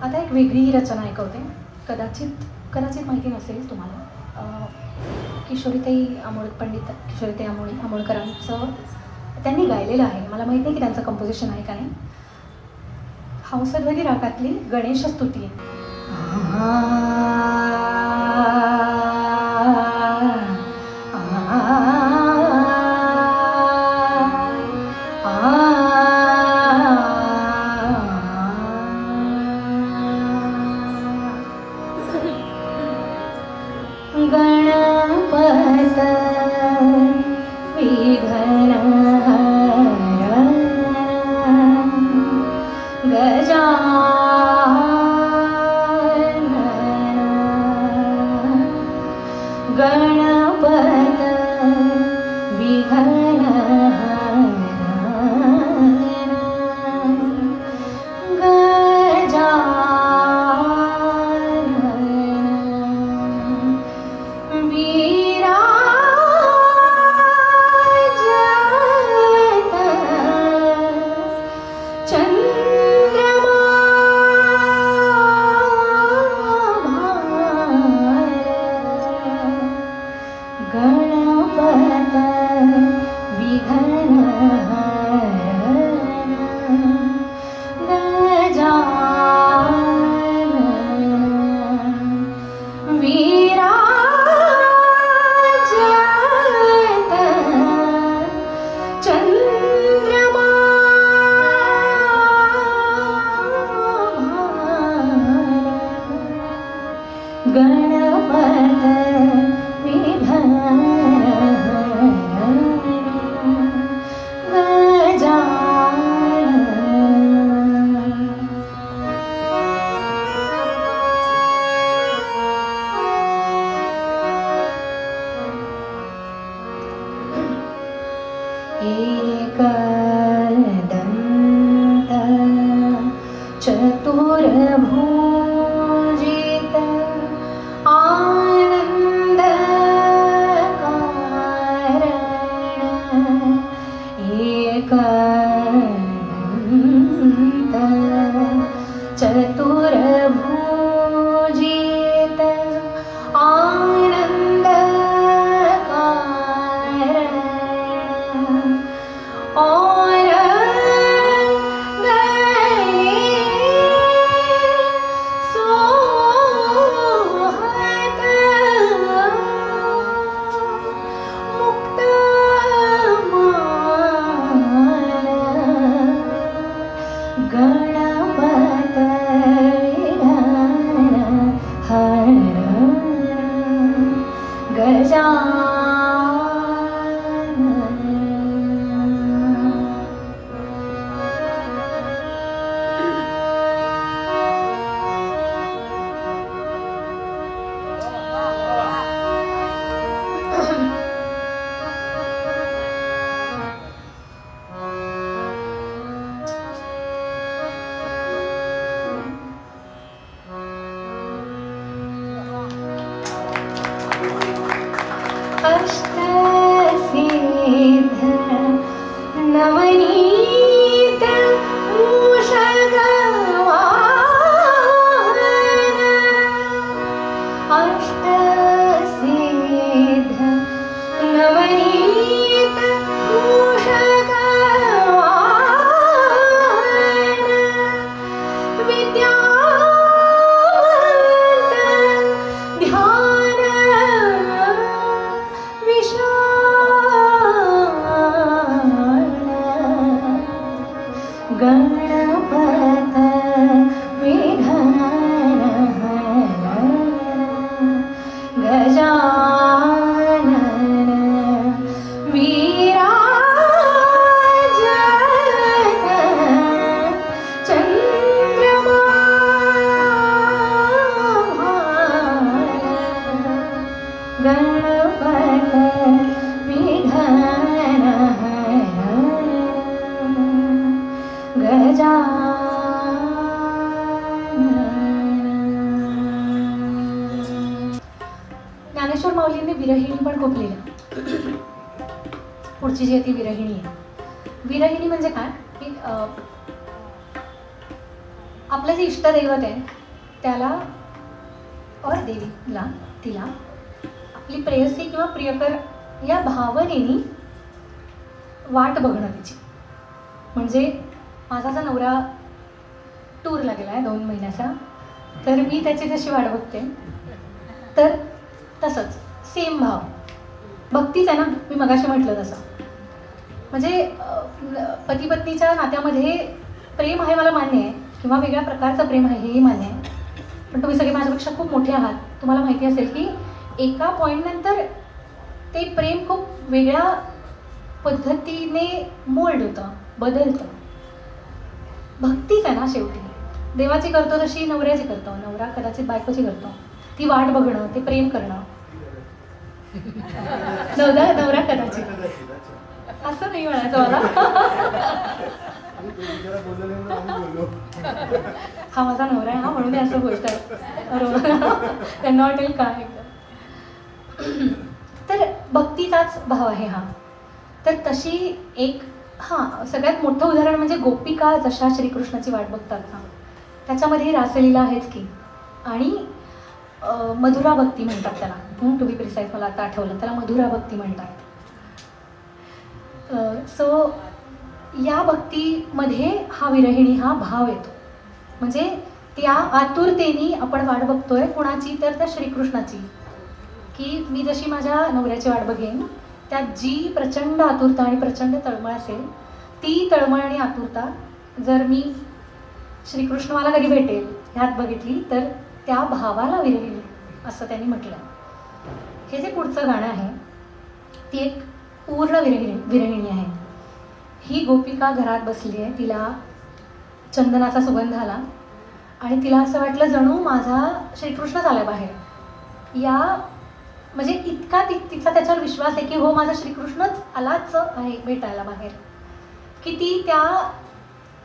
आता एक वेगळी रचना ऐकवते. कदाचित माहिती नसेल तुम्हाला. किशोरीताई पंडित किशोरीताई आमोणकरांचं त्यांनी गायलेलं आहे. मला माहीत नाही की त्यांचं कंपोजिशन आहे का नाही. हंसध्वनी रागातली गणेश स्तुती आहे. गणपत ज्ञानेश्वर माऊलींनी विरहिणी पण खूप लिहिलं. पुढची जी आहे ती विरहिणी आहे. विरहिणी म्हणजे काय की आपलं जे इष्टदैवत आहे त्याला और देवीला तिला आपली प्रेयसी किंवा प्रियकर या भावनेनी वाट बघणं तिची. म्हणजे माझा जो नवरा टूरला गेला आहे 2 महिन्याचा, तर मी त्याची जशी वाट बघते, तर तसंच सेम भाव भक्तीच आहे ना. मी मगाशी म्हटलं तसं, म्हणजे पती पत्नीच्या नात्यामध्ये प्रेम आहे मला मान्य आहे, किंवा वेगळ्या प्रकारचं प्रेम आहे हेही मान्य आहे. पण तुम्ही सगळे माझ्यापेक्षा खूप मोठे आहात, तुम्हाला माहिती असेल की एका पॉईंटनंतर ते प्रेम खूप वेगळ्या पद्धतीने मोल्ड होतं, बदलतं. भक्तीच आहे ना शेवटी, देवाची करतो तशी नवऱ्याची करतो, नवरा कदाचित बायकोची करतो. ती वाट बघणं, ते प्रेम करणं, नवरा कदाचित, असं नाही म्हणायचं मला. हा माझा नवरा आहे हा, म्हणून असं गोष्ट आहे, बरोबर. त्यांना वाटेल काय. तर भक्तीचाच भाव आहे हा. तर तशी एक सगळ्यात मोठं उदाहरण म्हणजे गोपिका जशा श्रीकृष्णाची वाट बघतात ना, त्याच्यामध्ये रासलीला आहेच की. आणि मधुरा भक्ती म्हणतात त्याला, टू बी प्रिसाईज, मला आता आठवलं, त्याला मधुरा भक्ती म्हणतात. सो या भक्तीमध्ये हा विरहिणी हा भाव येतो. म्हणजे त्या आतुरतेने आपण वाट बघतोय कुणाची, तर त्या श्रीकृष्णाची, की मी जशी माझ्या नवऱ्याची वाट बघेन, त्यात जी प्रचंड आतुरता आणि प्रचंड तळमळ असेल, ती तळमळ आणि आतुरता जर मी श्रीकृष्ण मला कधी भेटेल ह्यात बघितली, तर त्या भावाला विरहिणी असं त्यांनी म्हटलं. हे जे पुढचं गाणं आहे ती एक पूर्ण विरहिणी आहे. ही गोपिका घरात बसली आहे, तिला चंदनाचा सुगंध आला आणि तिला असं वाटलं जणू माझा श्रीकृष्णच आला बाहेर. या म्हणजे इतका तिचा त्याच्यावर विश्वास आहे की हो माझा श्रीकृष्णच आलाच आहे भेटायला बाहेर, की ती त्या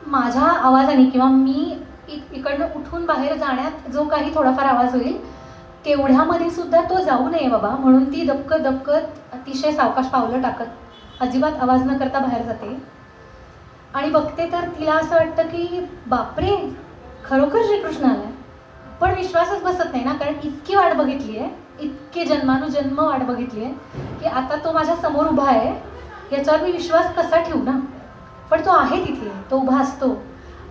माझ्या आवाजाने किंवा मी इकडनं उठून बाहेर जाण्यात जो काही थोडाफार आवाज होईल तेवढ्यामध्ये सुद्धा तो जाऊ नये बाबा, म्हणून ती दबकत दबकत अतिशय सावकाश पावलं टाकत अजिबात आवाज न करता बाहेर जाते. आणि बघते तर तिला असं वाटतं की बापरे खरोखर श्रीकृष्ण आलाय. पण विश्वासच बसत नाही ना, कारण इतकी वाट बघितली आहे, इतके जन्मानुजन्म वाट बघितली आहे की आता तो माझ्या समोर उभा आहे, याच्यावर मी विश्वास कसा ठेवू ना. पण तो आहे तिथे, तो उभा असतो.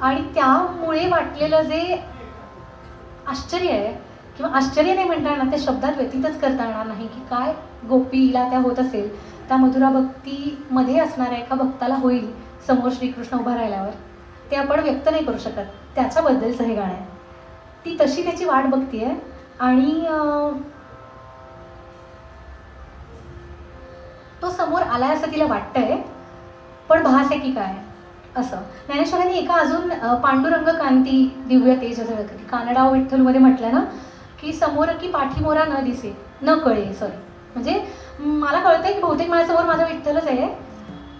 आणि त्यामुळे वाटलेलं जे आश्चर्य आहे, किंवा आश्चर्य नाही म्हणता येणार, त्या शब्दात व्यतीतच करता येणार नाही की काय गोपीला त्या होत असेल, त्या मधुरा भक्तीमध्ये असणाऱ्या एका भक्ताला होईल समोर श्रीकृष्ण उभा राहिल्यावर, ते आपण व्यक्त नाही करू शकत. त्याच्याबद्दलचं हे गाणं आहे. ती तशी त्याची वाट बघतीये आणि तो समोर आलाय असं तिला वाटतंय, पण भास आहे की काय असं. ज्ञानेश्वरांनी एका अजून पांडुरंग कांती दिव्य तेज कानडाव विठ्ठलमध्ये म्हटलं ना की समोर की पाठीमोरा न दिसे न कळे, म्हणजे मला कळतंय की बहुतेक माझ्यासमोर माझा विठ्ठलच आहे,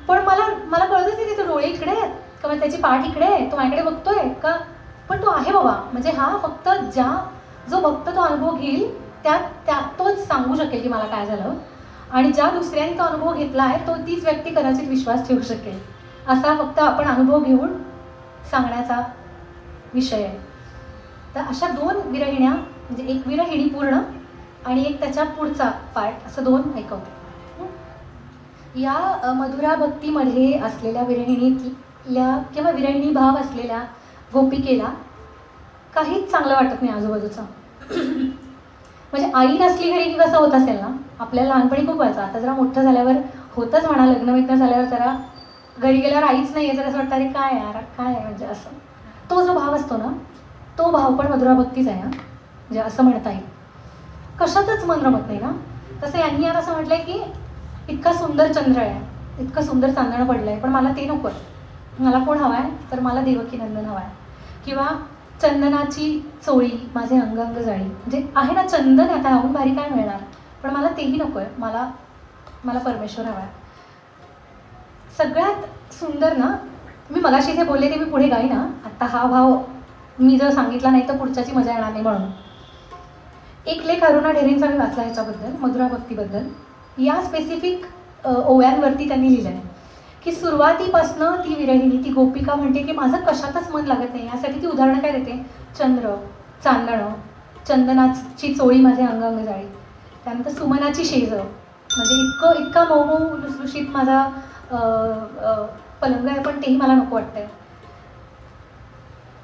पण मला कळतच नाही तो डोळे इकडे आहेत का, त्याची पाठ इकडे आहे, तो माझ्याकडे बघतोय का, पण तो आहे बाबा. म्हणजे हा फक्त जो भक्त तो अनुभव घेईल त्या तोच सांगू शकेल की मला काय झालं. आणि ज्या दुसऱ्याने तो अनुभव घेतला आहे तो तीच व्यक्ती कदाचित विश्वास ठेवू शकेल, असा फक्त आपण अनुभव घेऊन सांगण्याचा विषय आहे. तर अशा 2 विरहिण्या, म्हणजे एक विरहिणी पूर्ण आणि एक त्याच्या पुढचा पार्ट, असं 2 ऐकवते. या मधुरा भक्तीमध्ये असलेल्या विरहिणीतल्या किंवा विरहिणी भाव असलेल्या गोपिकेला काहीच चांगलं वाटत नाही आजूबाजूचं. म्हणजे आई नसली घरी की कसं होत असेल ना, आपल्याला लहानपणी खूप व्हायचं, आता जरा मोठं झाल्यावर होतच म्हणा, लग्न झाल्यावर जरा घरी गेल्यावर आईच नाही आहे तर असं वाटतं अरे काय यार काय आहे, म्हणजे असं तो जो भाव असतो ना, तो भाव पण मधुरा भक्तीच आहे. म्हणजे असं म्हणता येईल, कशातच मन रमत नाही ना. तसं यांनी आता असं म्हटलंय की इतका सुंदर चंद्र आहे, इतकं सुंदर चांदणं पडलंय, पण मला ते नको आहे. मला कोण हवा आहे, तर मला देवकी नंदन हवा आहे. किंवा चंदनाची चोळी माझे अंग जाळी, म्हणजे आहे ना चंदन, आता याहून भारी काय मिळणार, पण मला तेही नको आहे, मला परमेश्वर हवा आहे. सगळ्यात सुंदर ना, मी मगाशी जे बोलले ते मी पुढे गाई ना, आता हा भाव मी जर सांगितला नाही तर पुढच्याची मजा येणार नाही. म्हणून एक लेख अरुणा ढेरेंचा मी वाचला ह्याच्याबद्दल, मधुरा भक्तीबद्दल. या स्पेसिफिक ओव्यांवरती त्यांनी लिहिलं आहे की सुरुवातीपासनं ती विरहिणी, ती गोपिका म्हणते की माझं कशातच मन लागत नाही. यासाठी ती उदाहरणं काय देते? चंद्र, चांदणं, चंदनाची चोळी माझे अंग जाळी, त्यानंतर सुमनाची शेज, म्हणजे इतका मऊ लुसलुशीत माझा पलंग आहे पण तेही मला नको वाटतंय.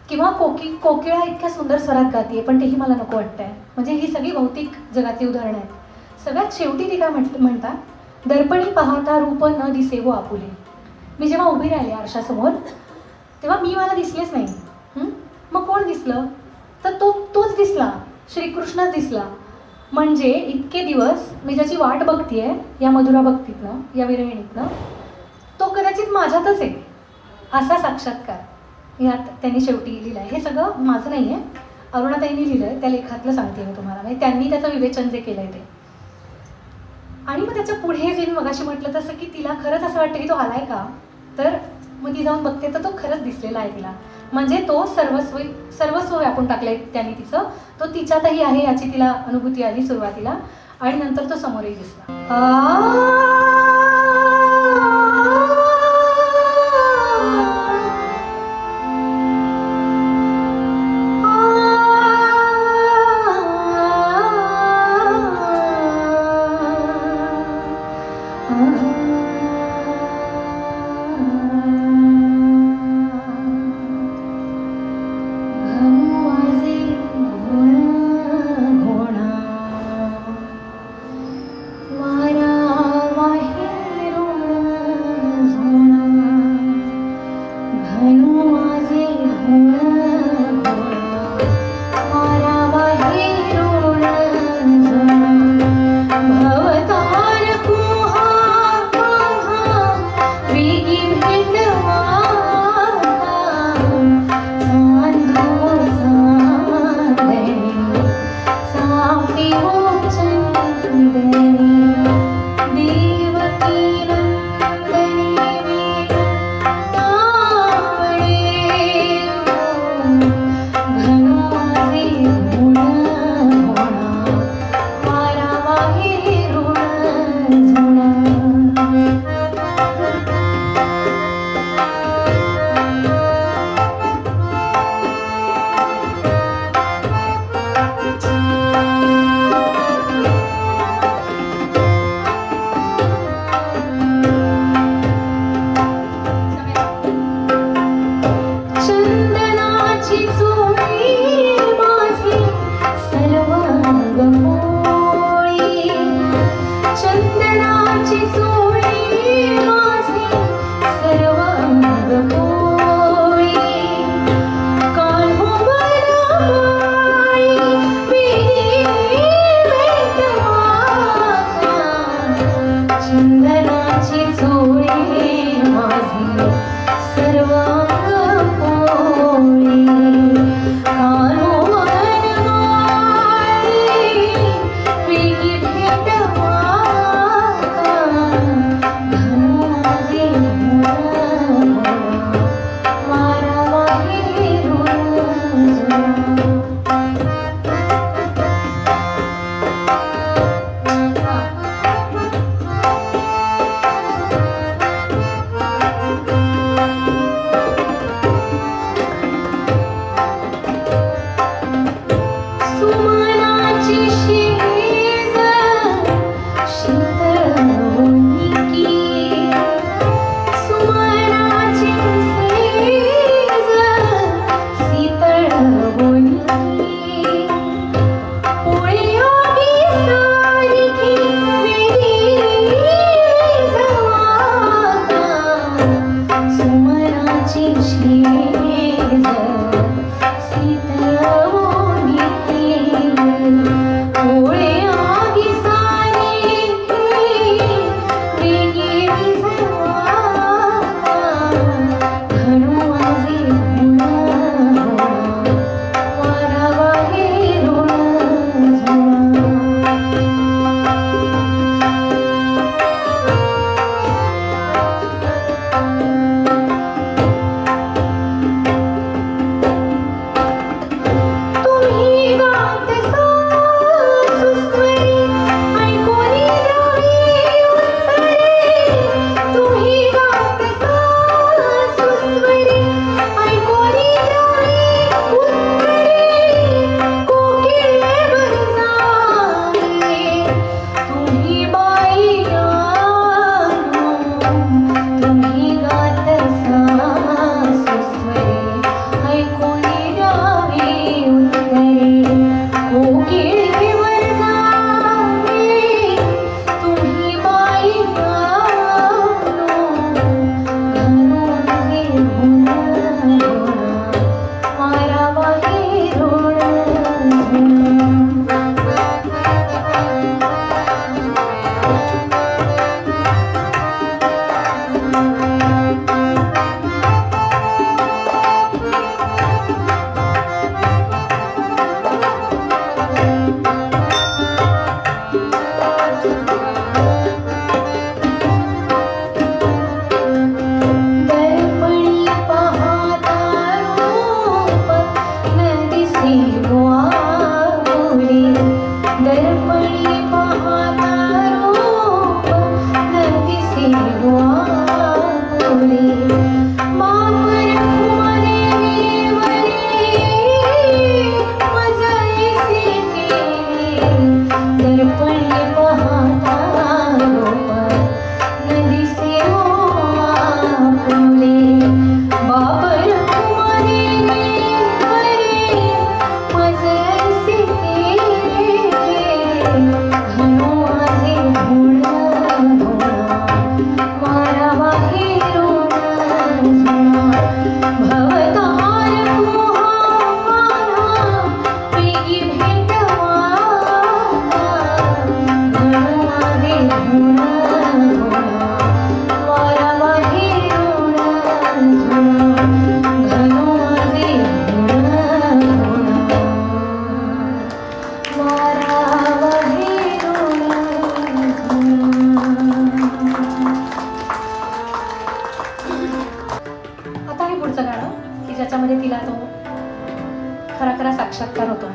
किंवा कोकिळा इतक्या सुंदर स्वरात गाते पण तेही मला नको वाटतंय. म्हणजे ही सगळी भौतिक जगातली उदाहरणं आहेत. सगळ्यात शेवटी ती काय म्हणतात, दर्पणी पाहता रूप न दिसे वो आपुले. मी जेव्हा उभी राहिली आरशासमोर तेव्हा मी मला दिसलेच नाही. मग कोण दिसलं? तर तोच दिसला, श्रीकृष्णच दिसला. म्हणजे इतके दिवस मी ज्याची वाट बघतीये या मधुरा भक्तीतनं, या विरहिणीतनं, तो कदाचित माझ्यातच आहे असा साक्षात्कार यात त्यांनी शेवटी लिहिलं आहे. हे सगळं माझं नाही आहे, अरुणाताईंनी लिहिलं आहे, त्या लेखातलं सांगते मी तुम्हाला. म्हणजे त्यांनी त्याचं विवेचन जे केलं आहे ते. आणि मग त्याच्या पुढे जे मी मगाशी म्हटलं तसं की तिला खरंच असं वाटतं की तो आलाय का, तर मग ती जाऊन बघते तर तो खरंच दिसलेला आहे तिला. म्हणजे तो सर्वस्व व्यापून टाकलंय त्यांनी तिचं. तो तिच्यातही आहे याची तिला अनुभूती आली सुरुवातीला आणि नंतर तो समोरही दिसला. वारा वाहे ज्याच्यामध्ये तिला तो खरा खरा साक्षात्कार होतो.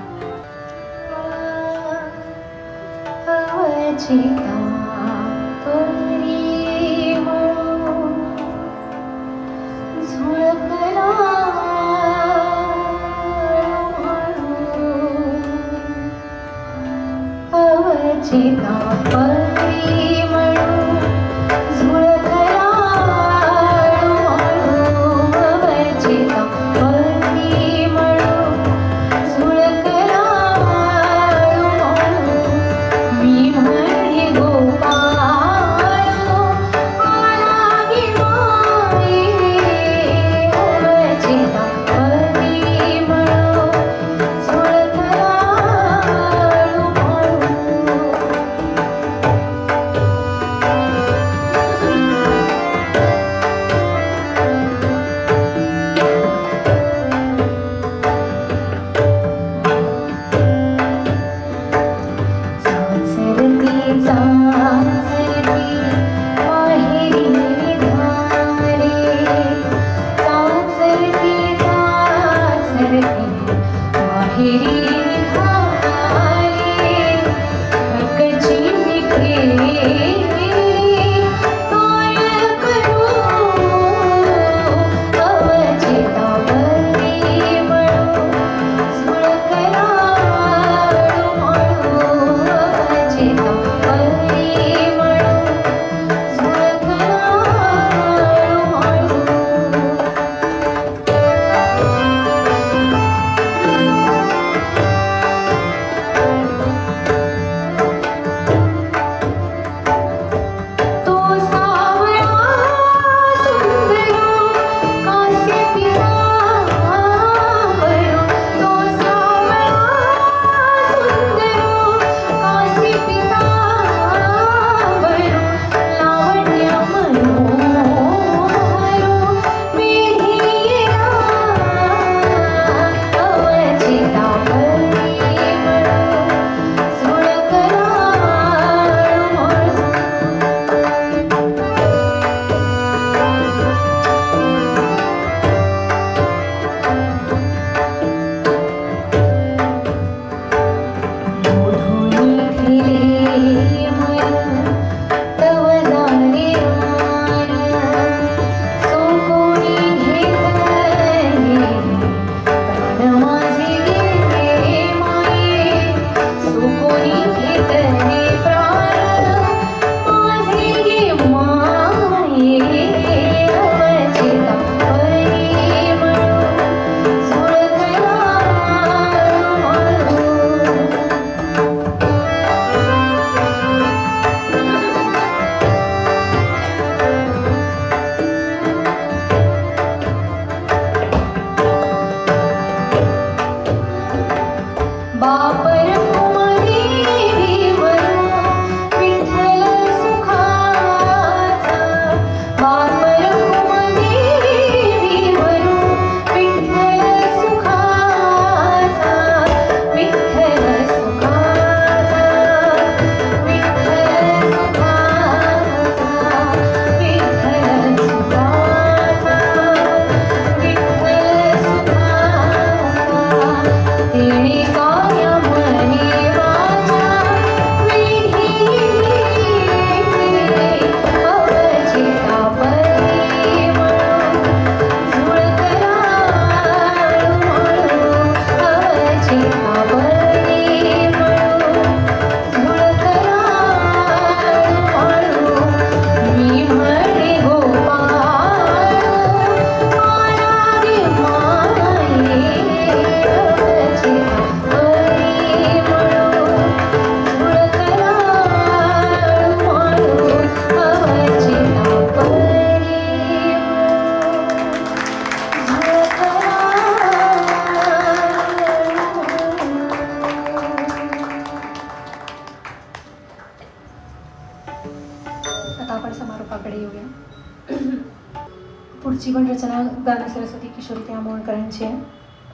पुढची पण रचना गान सरस्वती किशोरी त्या मोहनकरांची आहे,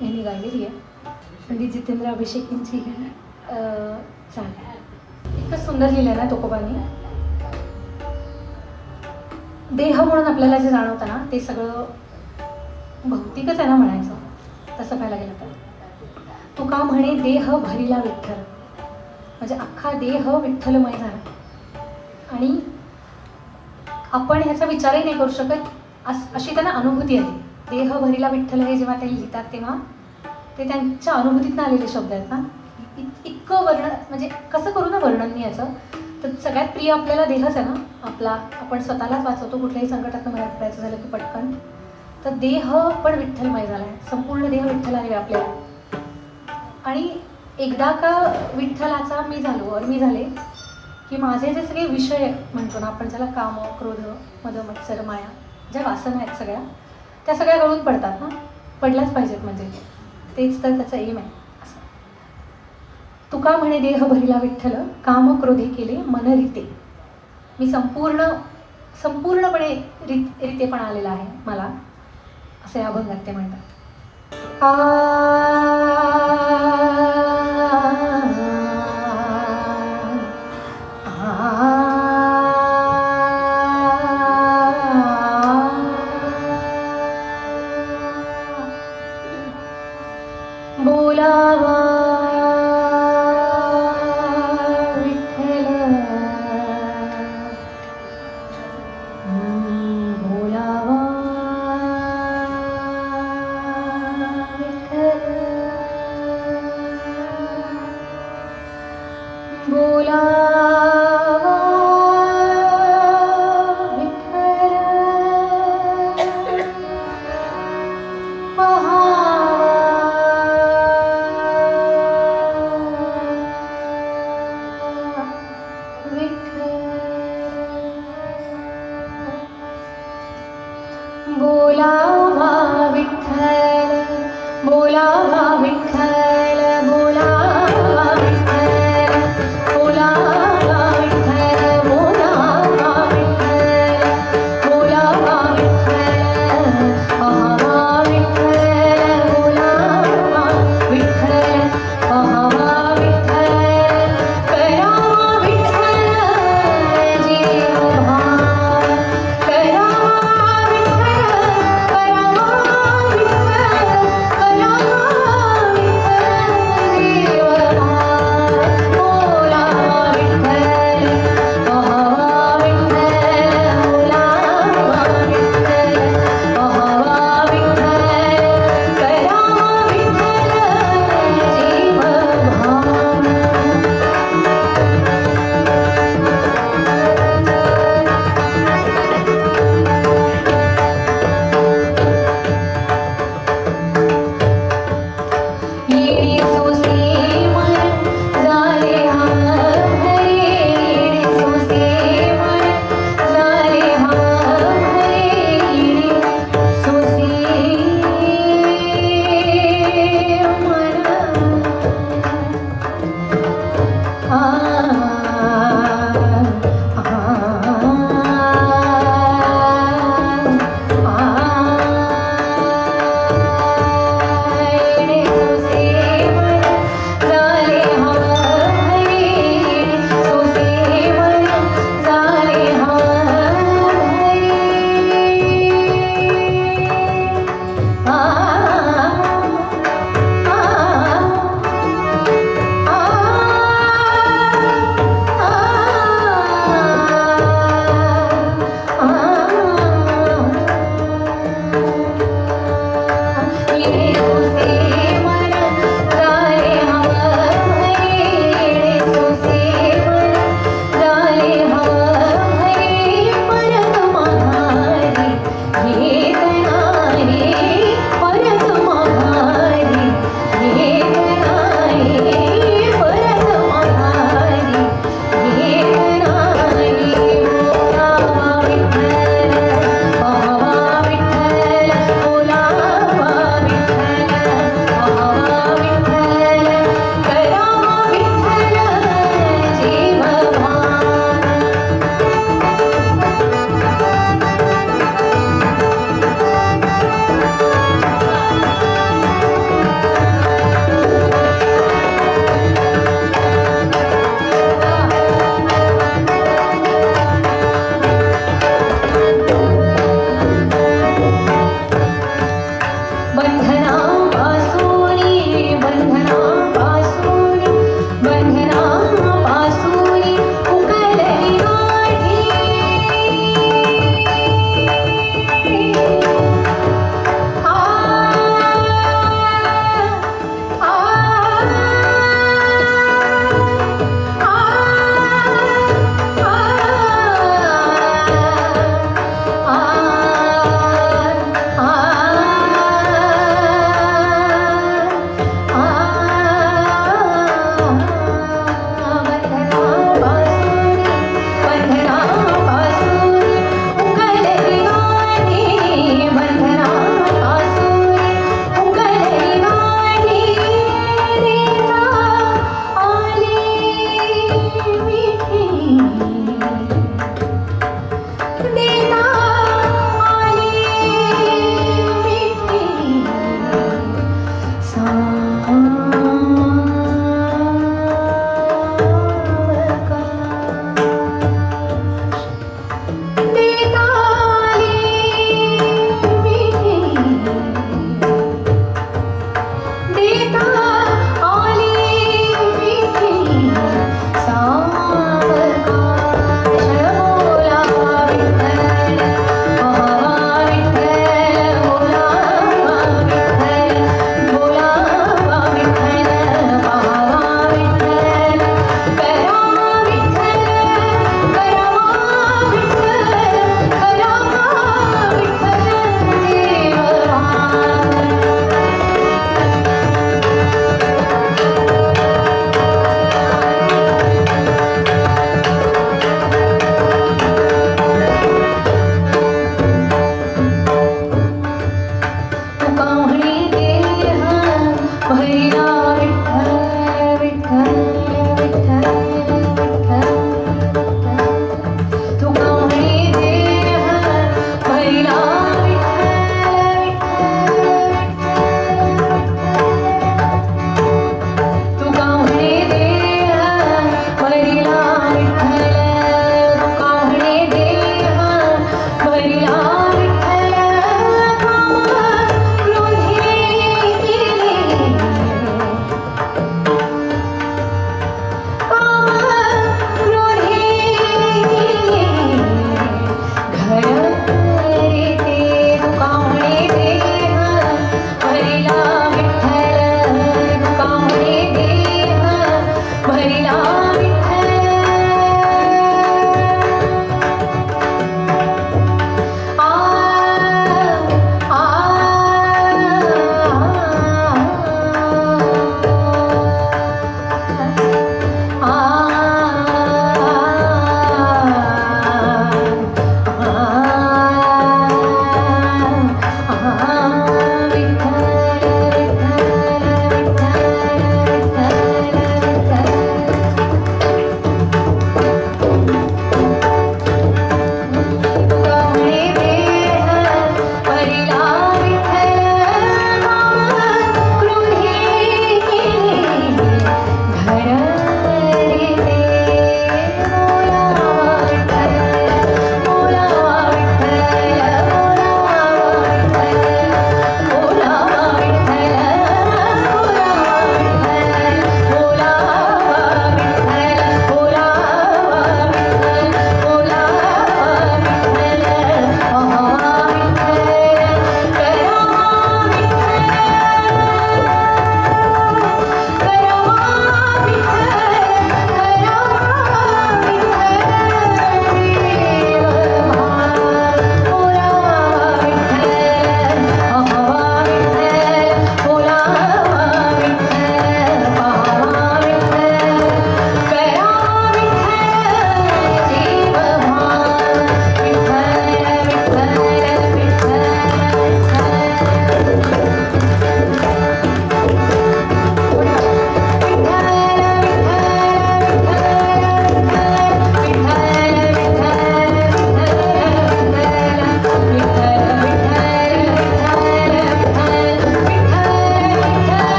यांनी गायलेली आहे. पंडित जितेंद्र अभिषेक यांची चालेल. इतकं सुंदर लिहिलं आहे ना तुकोबांनी. देह म्हणून आपल्याला जे जाणवतं ना ते सगळं भौतिकच आहे ना म्हणायचं तसं पाहायला गेलं तर. तुका म्हणे देह भरिला विठ्ठल, म्हणजे अख्खा देह विठ्ठलमय झाला. आणि आपण ह्याचा विचारही नाही करू शकत, अशी त्यांना अनुभूती आली. देह भरिला विठ्ठल हे जेव्हा ते लिहितात तेव्हा ते त्यांच्या अनुभूतीतनं आलेले शब्द आहेत ना. इतकं वर्णन, म्हणजे कसं करू ना वर्णन मी याचं. तर सगळ्यात प्रिय आपल्याला देहच आहे ना आपला. आपण स्वतःलाच वाचवतो कुठल्याही संकटातनं बाहेर पडायचं झालं की पटकन. तर देह पण विठ्ठलमय झाला आहे, संपूर्ण देह विठ्ठलाने व्यापलेला आहे. आणि एकदा का विठ्ठलाचा मी झालो और मी झाले की माझे जे सगळे विषय म्हणतो ना आपण, ज्याला काम, क्रोध, मद, मत्सर, माया, ज्या वासना आहेत सगळ्या, त्या सगळ्या गळून पडतात ना. पडल्याच पाहिजेत, म्हणजे तेच तर त्याचं एम आहे. असं तुका म्हणे देह भरिला विठ्ठल, काम क्रोधे केले मन रीते. मी संपूर्णपणे रीतेपणा आलेला आहे मला, असे या अभंगात ते म्हणतात. बोलावा विठ्ठल, बोलावा विठ्ठल, बोलावा विठ्ठल, पहावा बोलावा विठ्ठल, बोलावा विठ्ठल, बोलावा विठ्ठल, बोलावा विठ्ठल, बोलावा विठ्ठल, बोलावा विठ्ठल, पहावा विठ्ठल, बोलावा विठ्ठल, पहावा विठ्ठल, करावा विठ्ठल जीव भाव, करावा विठ्ठल,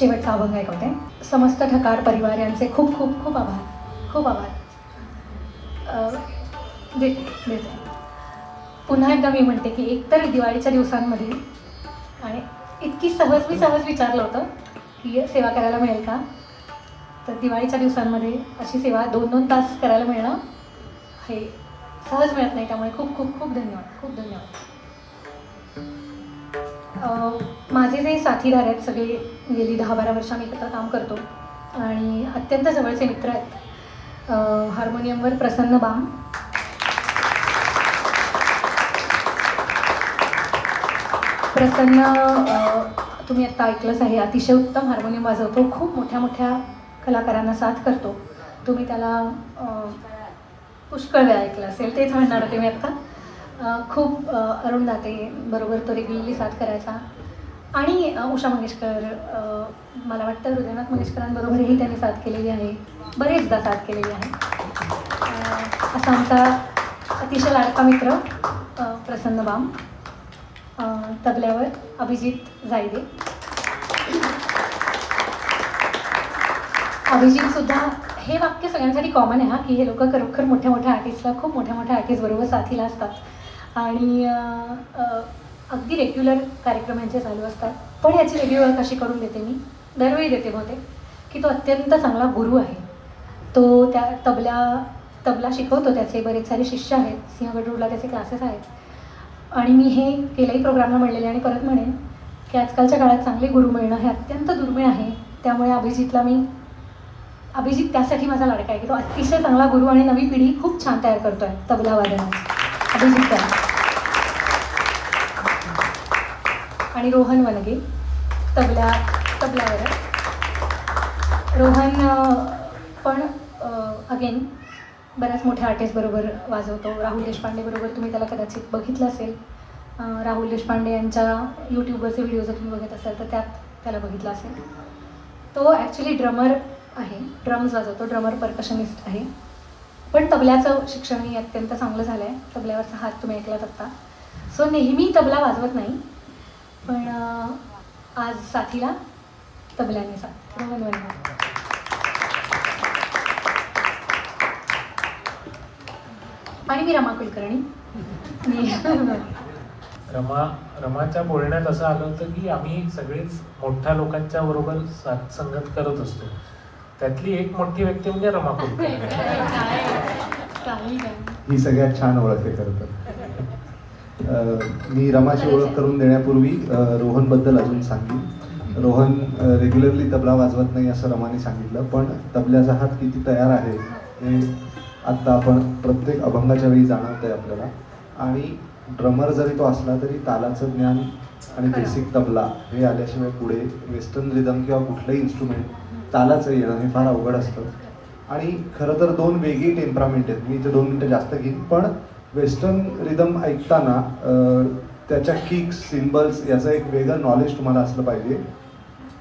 शेवटचा अभंग ऐकवते. समस्त ठकार परिवार यांचे खूप खूप खूप आभार, खूप आभार. देते. पुन्हा एकदा मी म्हणते की एकतर दिवाळीच्या दिवसांमध्ये आणि इतकी मी सहज विचारलं होतं की सेवा करायला मिळेल का, तर दिवाळीच्या दिवसांमध्ये अशी सेवा 2-2 तास करायला मिळणं हे सहज मिळत नाही. त्यामुळे खूप खूप खूप धन्यवाद, खूप धन्यवाद. माझे जे साथीदार आहेत सगळे गेली 10-12 वर्ष आम्ही एकत्र काम करतो आणि अत्यंत जवळचे मित्र आहेत. हार्मोनियमवर प्रसन्न बाम, तुम्ही आत्ता ऐकलंच आहे, अतिशय उत्तम हार्मोनियम वाजवतो, खूप मोठ्या मोठ्या कलाकारांना साथ करतो. तुम्ही त्याला पुष्कळ वेळा ऐकलं असेल, तेच म्हणणार होते मी आत्ता. खूप अरुण दाते बरोबर तो रेग्युलरली साथ करायचा. आणि उषा मंगेशकर, मला वाटतं हृदयनाथ मंगेशकरांबरोबरही त्यांनी साथ केलेली आहे, बरेचदा साथ केलेली आहे. असा आमचा अतिशय लाडका मित्र प्रसन्न बाम. तबल्यावर अभिजित जायदे. अभिजितसुद्धा, हे वाक्य सगळ्यांसाठी कॉमन आहे की हे लोक खरोखर मोठ्या मोठ्या आर्टिस्टला, खूप मोठ्या मोठ्या आर्टिस्टबरोबर साथीला असतात आणि अगदी रेग्युलर कार्यक्रम यांचे चालू असतात. पण याची वेगळी ओळख अशी करून देते मी, दरवेळी देते बहुतेक, की तो अत्यंत चांगला गुरु आहे. तो त्या तबला शिकवतो, त्याचे बरेच सारे शिष्य आहेत, सिंहगड रोडला त्याचे क्लासेस आहेत. आणि मी हे गेल्याही प्रोग्रामला म्हणलेले आणि परत म्हणेन की आजकालच्या काळात चांगले गुरु मिळणं हे अत्यंत दुर्मिळ आहे. त्यामुळे अभिजित त्यासाठी माझा लाडका आहे की तो अतिशय चांगला गुरु आणि नवी पिढी खूप छान तयार करतो आहे तबला वादनाची. अभिजित आणि रोहन वनगे तबल्यावर. रोहन पण अगेन बऱ्याच मोठ्या आर्टिस्टबरोबर वाजवतो. राहुल देशपांडे बरोबर तुम्ही त्याला कदाचित बघितलं असेल. राहुल देशपांडे यांच्या यूट्यूबवरचे व्हिडिओ जर तुम्ही बघत असाल तर त्यात त्याला बघितलं असेल. तो ॲक्च्युली ड्रमर आहे, ड्रम्स वाजवतो, ड्रमर परकशनिस्ट आहे. पण तबल्याचं शिक्षणही अत्यंत चांगलं झालं आहे. तबल्यावरचा हात तुम्ही ऐकलात आत्ता. सो नेहमी तबला वाजवत नाही, पण आज साथीला तबल्याने साथ. आणि मी रमा कुलकर्णी. रमाच्या बोलण्यात असं आलं होतं की आम्ही सगळेच मोठ्या लोकांच्या बरोबर संगत करत असतो. त्यातली एक मोठी व्यक्ती म्हणजे रमा कुलकर्णी. ही सगळ्यात छान ओळख आहे खरं तर. मी रमाची ओळख करून देण्यापूर्वी रोहनबद्दल अजून सांगेन. रोहन रेग्युलरली तबला वाजवत नाही असं रमाने सांगितलं, पण तबल्याचा हात किती तयार आहे हे आत्ता आपण प्रत्येक अभंगाच्या वेळी जाणवत आहे आपल्याला. आणि ड्रमर जरी तो असला तरी तालाचं ज्ञान आणि बेसिक तबला हे आल्याशिवाय पुढे वेस्टर्न रिदम किंवा कुठलंही इन्स्ट्रुमेंट तालाचं येणं हे फार अवघड असतं. आणि खरं तर दोन वेगळी टेम्परामेंट आहेत. मी इथे 2 मिनटं जास्त घेईन, पण वेस्टर्न रिदम ऐकताना त्याच्या किक्स, सिम्बल्स याचं एक वेगळं नॉलेज तुम्हाला असलं पाहिजे.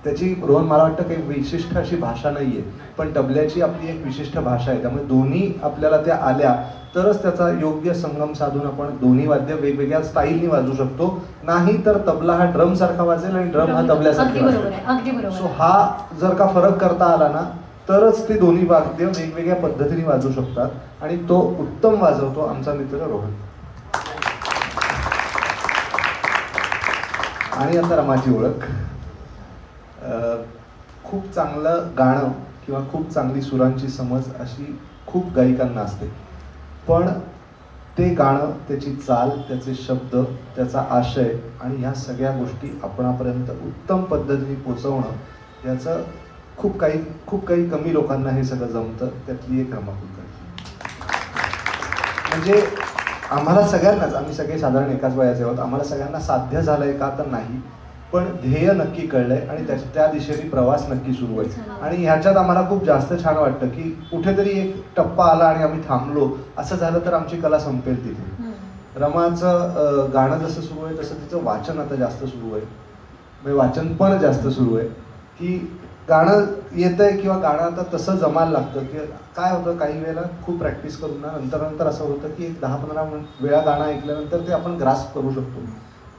त्याची रोहन मला वाटतं काही विशिष्ट अशी भाषा नाही आहे, पण तबल्याची आपली एक विशिष्ट भाषा आहे. त्यामुळे दोन्ही आपल्याला त्या आल्या तरच त्याचा योग्य संगम साधून आपण दोन्ही वाद्य वेगवेगळ्या स्टाईलनी वाजवू शकतो. नाही तर तबला हा ड्रम सारखा वाजेल आणि ड्रम हा तबल्यासारखा वाजेल. सो हा जर का फरक करता आला ना तरच ते दोन्ही वाद्य वेगवेगळ्या पद्धतीने वाजवू शकतात. आणि तो उत्तम वाजवतो आमचा मित्र रोहन. आणि आता रमाची ओळख. खूप चांगलं गाणं किंवा खूप चांगली सुरांची समज अशी खूप गायिकांना असते, पण ते गाणं, त्याची चाल, त्याचे शब्द, त्याचा आशय आणि ह्या सगळ्या गोष्टी आपणापर्यंत उत्तम पद्धतीने पोचवणं याचं खूप काही कमी लोकांना हे सगळं जमतं. त्यातली एक रमा कुलकर्णी. म्हणजे आम्हाला सगळ्यांनाच, आम्ही सगळे साधारण एकाच वयाचे आहोत, आम्हाला सगळ्यांना साध्य झालंय का तर नाही, पण ध्येय नक्की कळलंय आणि त्या दिशेने प्रवास नक्की सुरू आहे. आणि ह्याच्यात आम्हाला खूप जास्त छान वाटतं की कुठेतरी एक टप्पा आला आणि आम्ही थांबलो. असं झालं तर आमची कला संपेल तिथे. रमाचं गाणं जसं सुरू आहे तसं तिचं वाचन आता जास्त सुरू आहे. म्हणजे वाचन पण जास्त सुरू आहे की गाणं येतंय किंवा गाणं आता तसं जमायला लागतं की काय होतं, काही वेळेला खूप प्रॅक्टिस करून ना नंतर असं होतं की एक 10-15 वेळा गाणं ऐकल्यानंतर ते आपण ग्रास्प करू शकतो.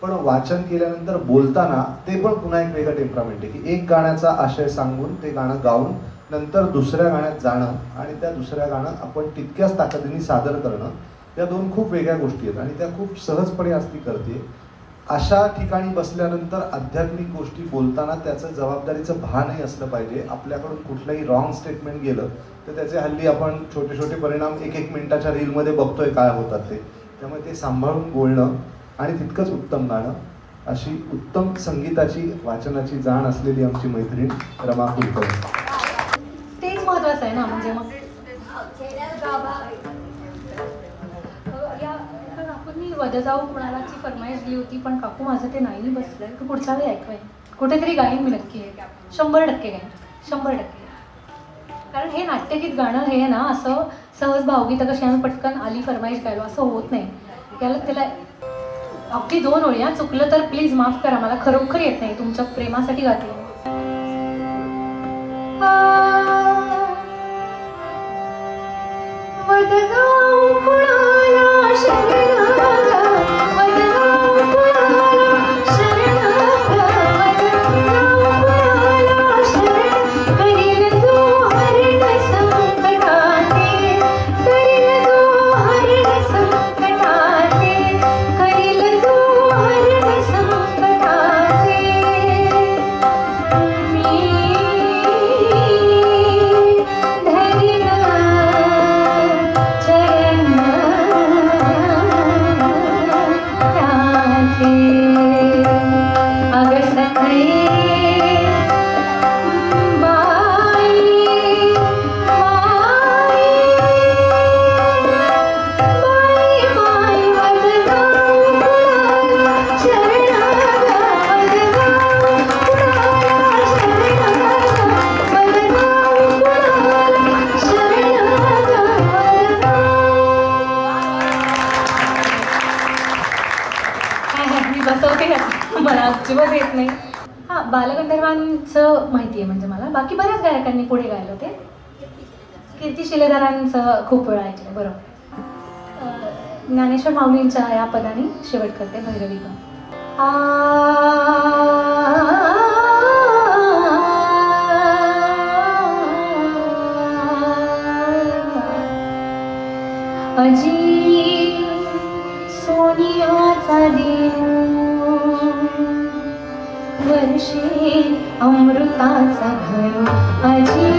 पण वाचन केल्यानंतर बोलताना ते पण पुन्हा एक वेगळं टेम्परामेंट आहे की एक गाण्याचा आशय सांगून ते गाणं गाऊन नंतर दुसऱ्या गाण्यात जाणं आणि त्या दुसऱ्या गाणं आपण तितक्याच ताकदीने सादर करणं, या दोन खूप वेगळ्या गोष्टी आहेत आणि त्या खूप सहजपणे आज ती करते. अशा ठिकाणी बसल्यानंतर आध्यात्मिक गोष्टी बोलताना त्याचं जबाबदारीचं भानही असलं पाहिजे. आपल्याकडून कुठलंही रॉंग स्टेटमेंट गेलं तर त्याचे हल्ली आपण छोटे छोटे परिणाम 1-1 मिनिटाच्या रीलमध्ये बघतोय काय होतात ते. त्यामुळे ते सांभाळून बोलणं आणि तितकंच उत्तम गाणं, अशी उत्तम संगीताची वाचनाची जाण असलेली आमची मैत्रीण रमा कुलकर्णी. तेच महत्वाचं आहे ना. म्हणजे मग काकूंनी वदजाऊ कुणालाची फरमाईश दिली होती, पण काकू माझं ते नाही बसलंय, तर पुढच्या वेळी ऐकवाय कुठेतरी गाईन मी नक्की 100% गाईन 100%. कारण हे नाट्यगीत गाणं हे ना असं सहज भावगीतं कशी आम्ही पटकन आली फरमाईश गायलो असं होत नाही. याला त्याला अगदी 2 ओळी चुकलं तर प्लीज माफ करा, मला खरोखर येत नाही, तुमच्या प्रेमासाठी गाते. वदजाऊ कुणाला शरण मला अजिबात येत नाही. हां, बालगंधर्वांचं माहिती आहे म्हणजे मला, बाकी बऱ्याच गायकांनी पुढे गायलं ते. कीर्ती शिलेदारांचं खूप वेळा ऐकलं. बरोबर. ज्ञानेश्वर माऊलींच्या या पदाने शेवट करते भैरवी ग. अजी सोनियाचा देव वर्षे अमृताचा घन, अजी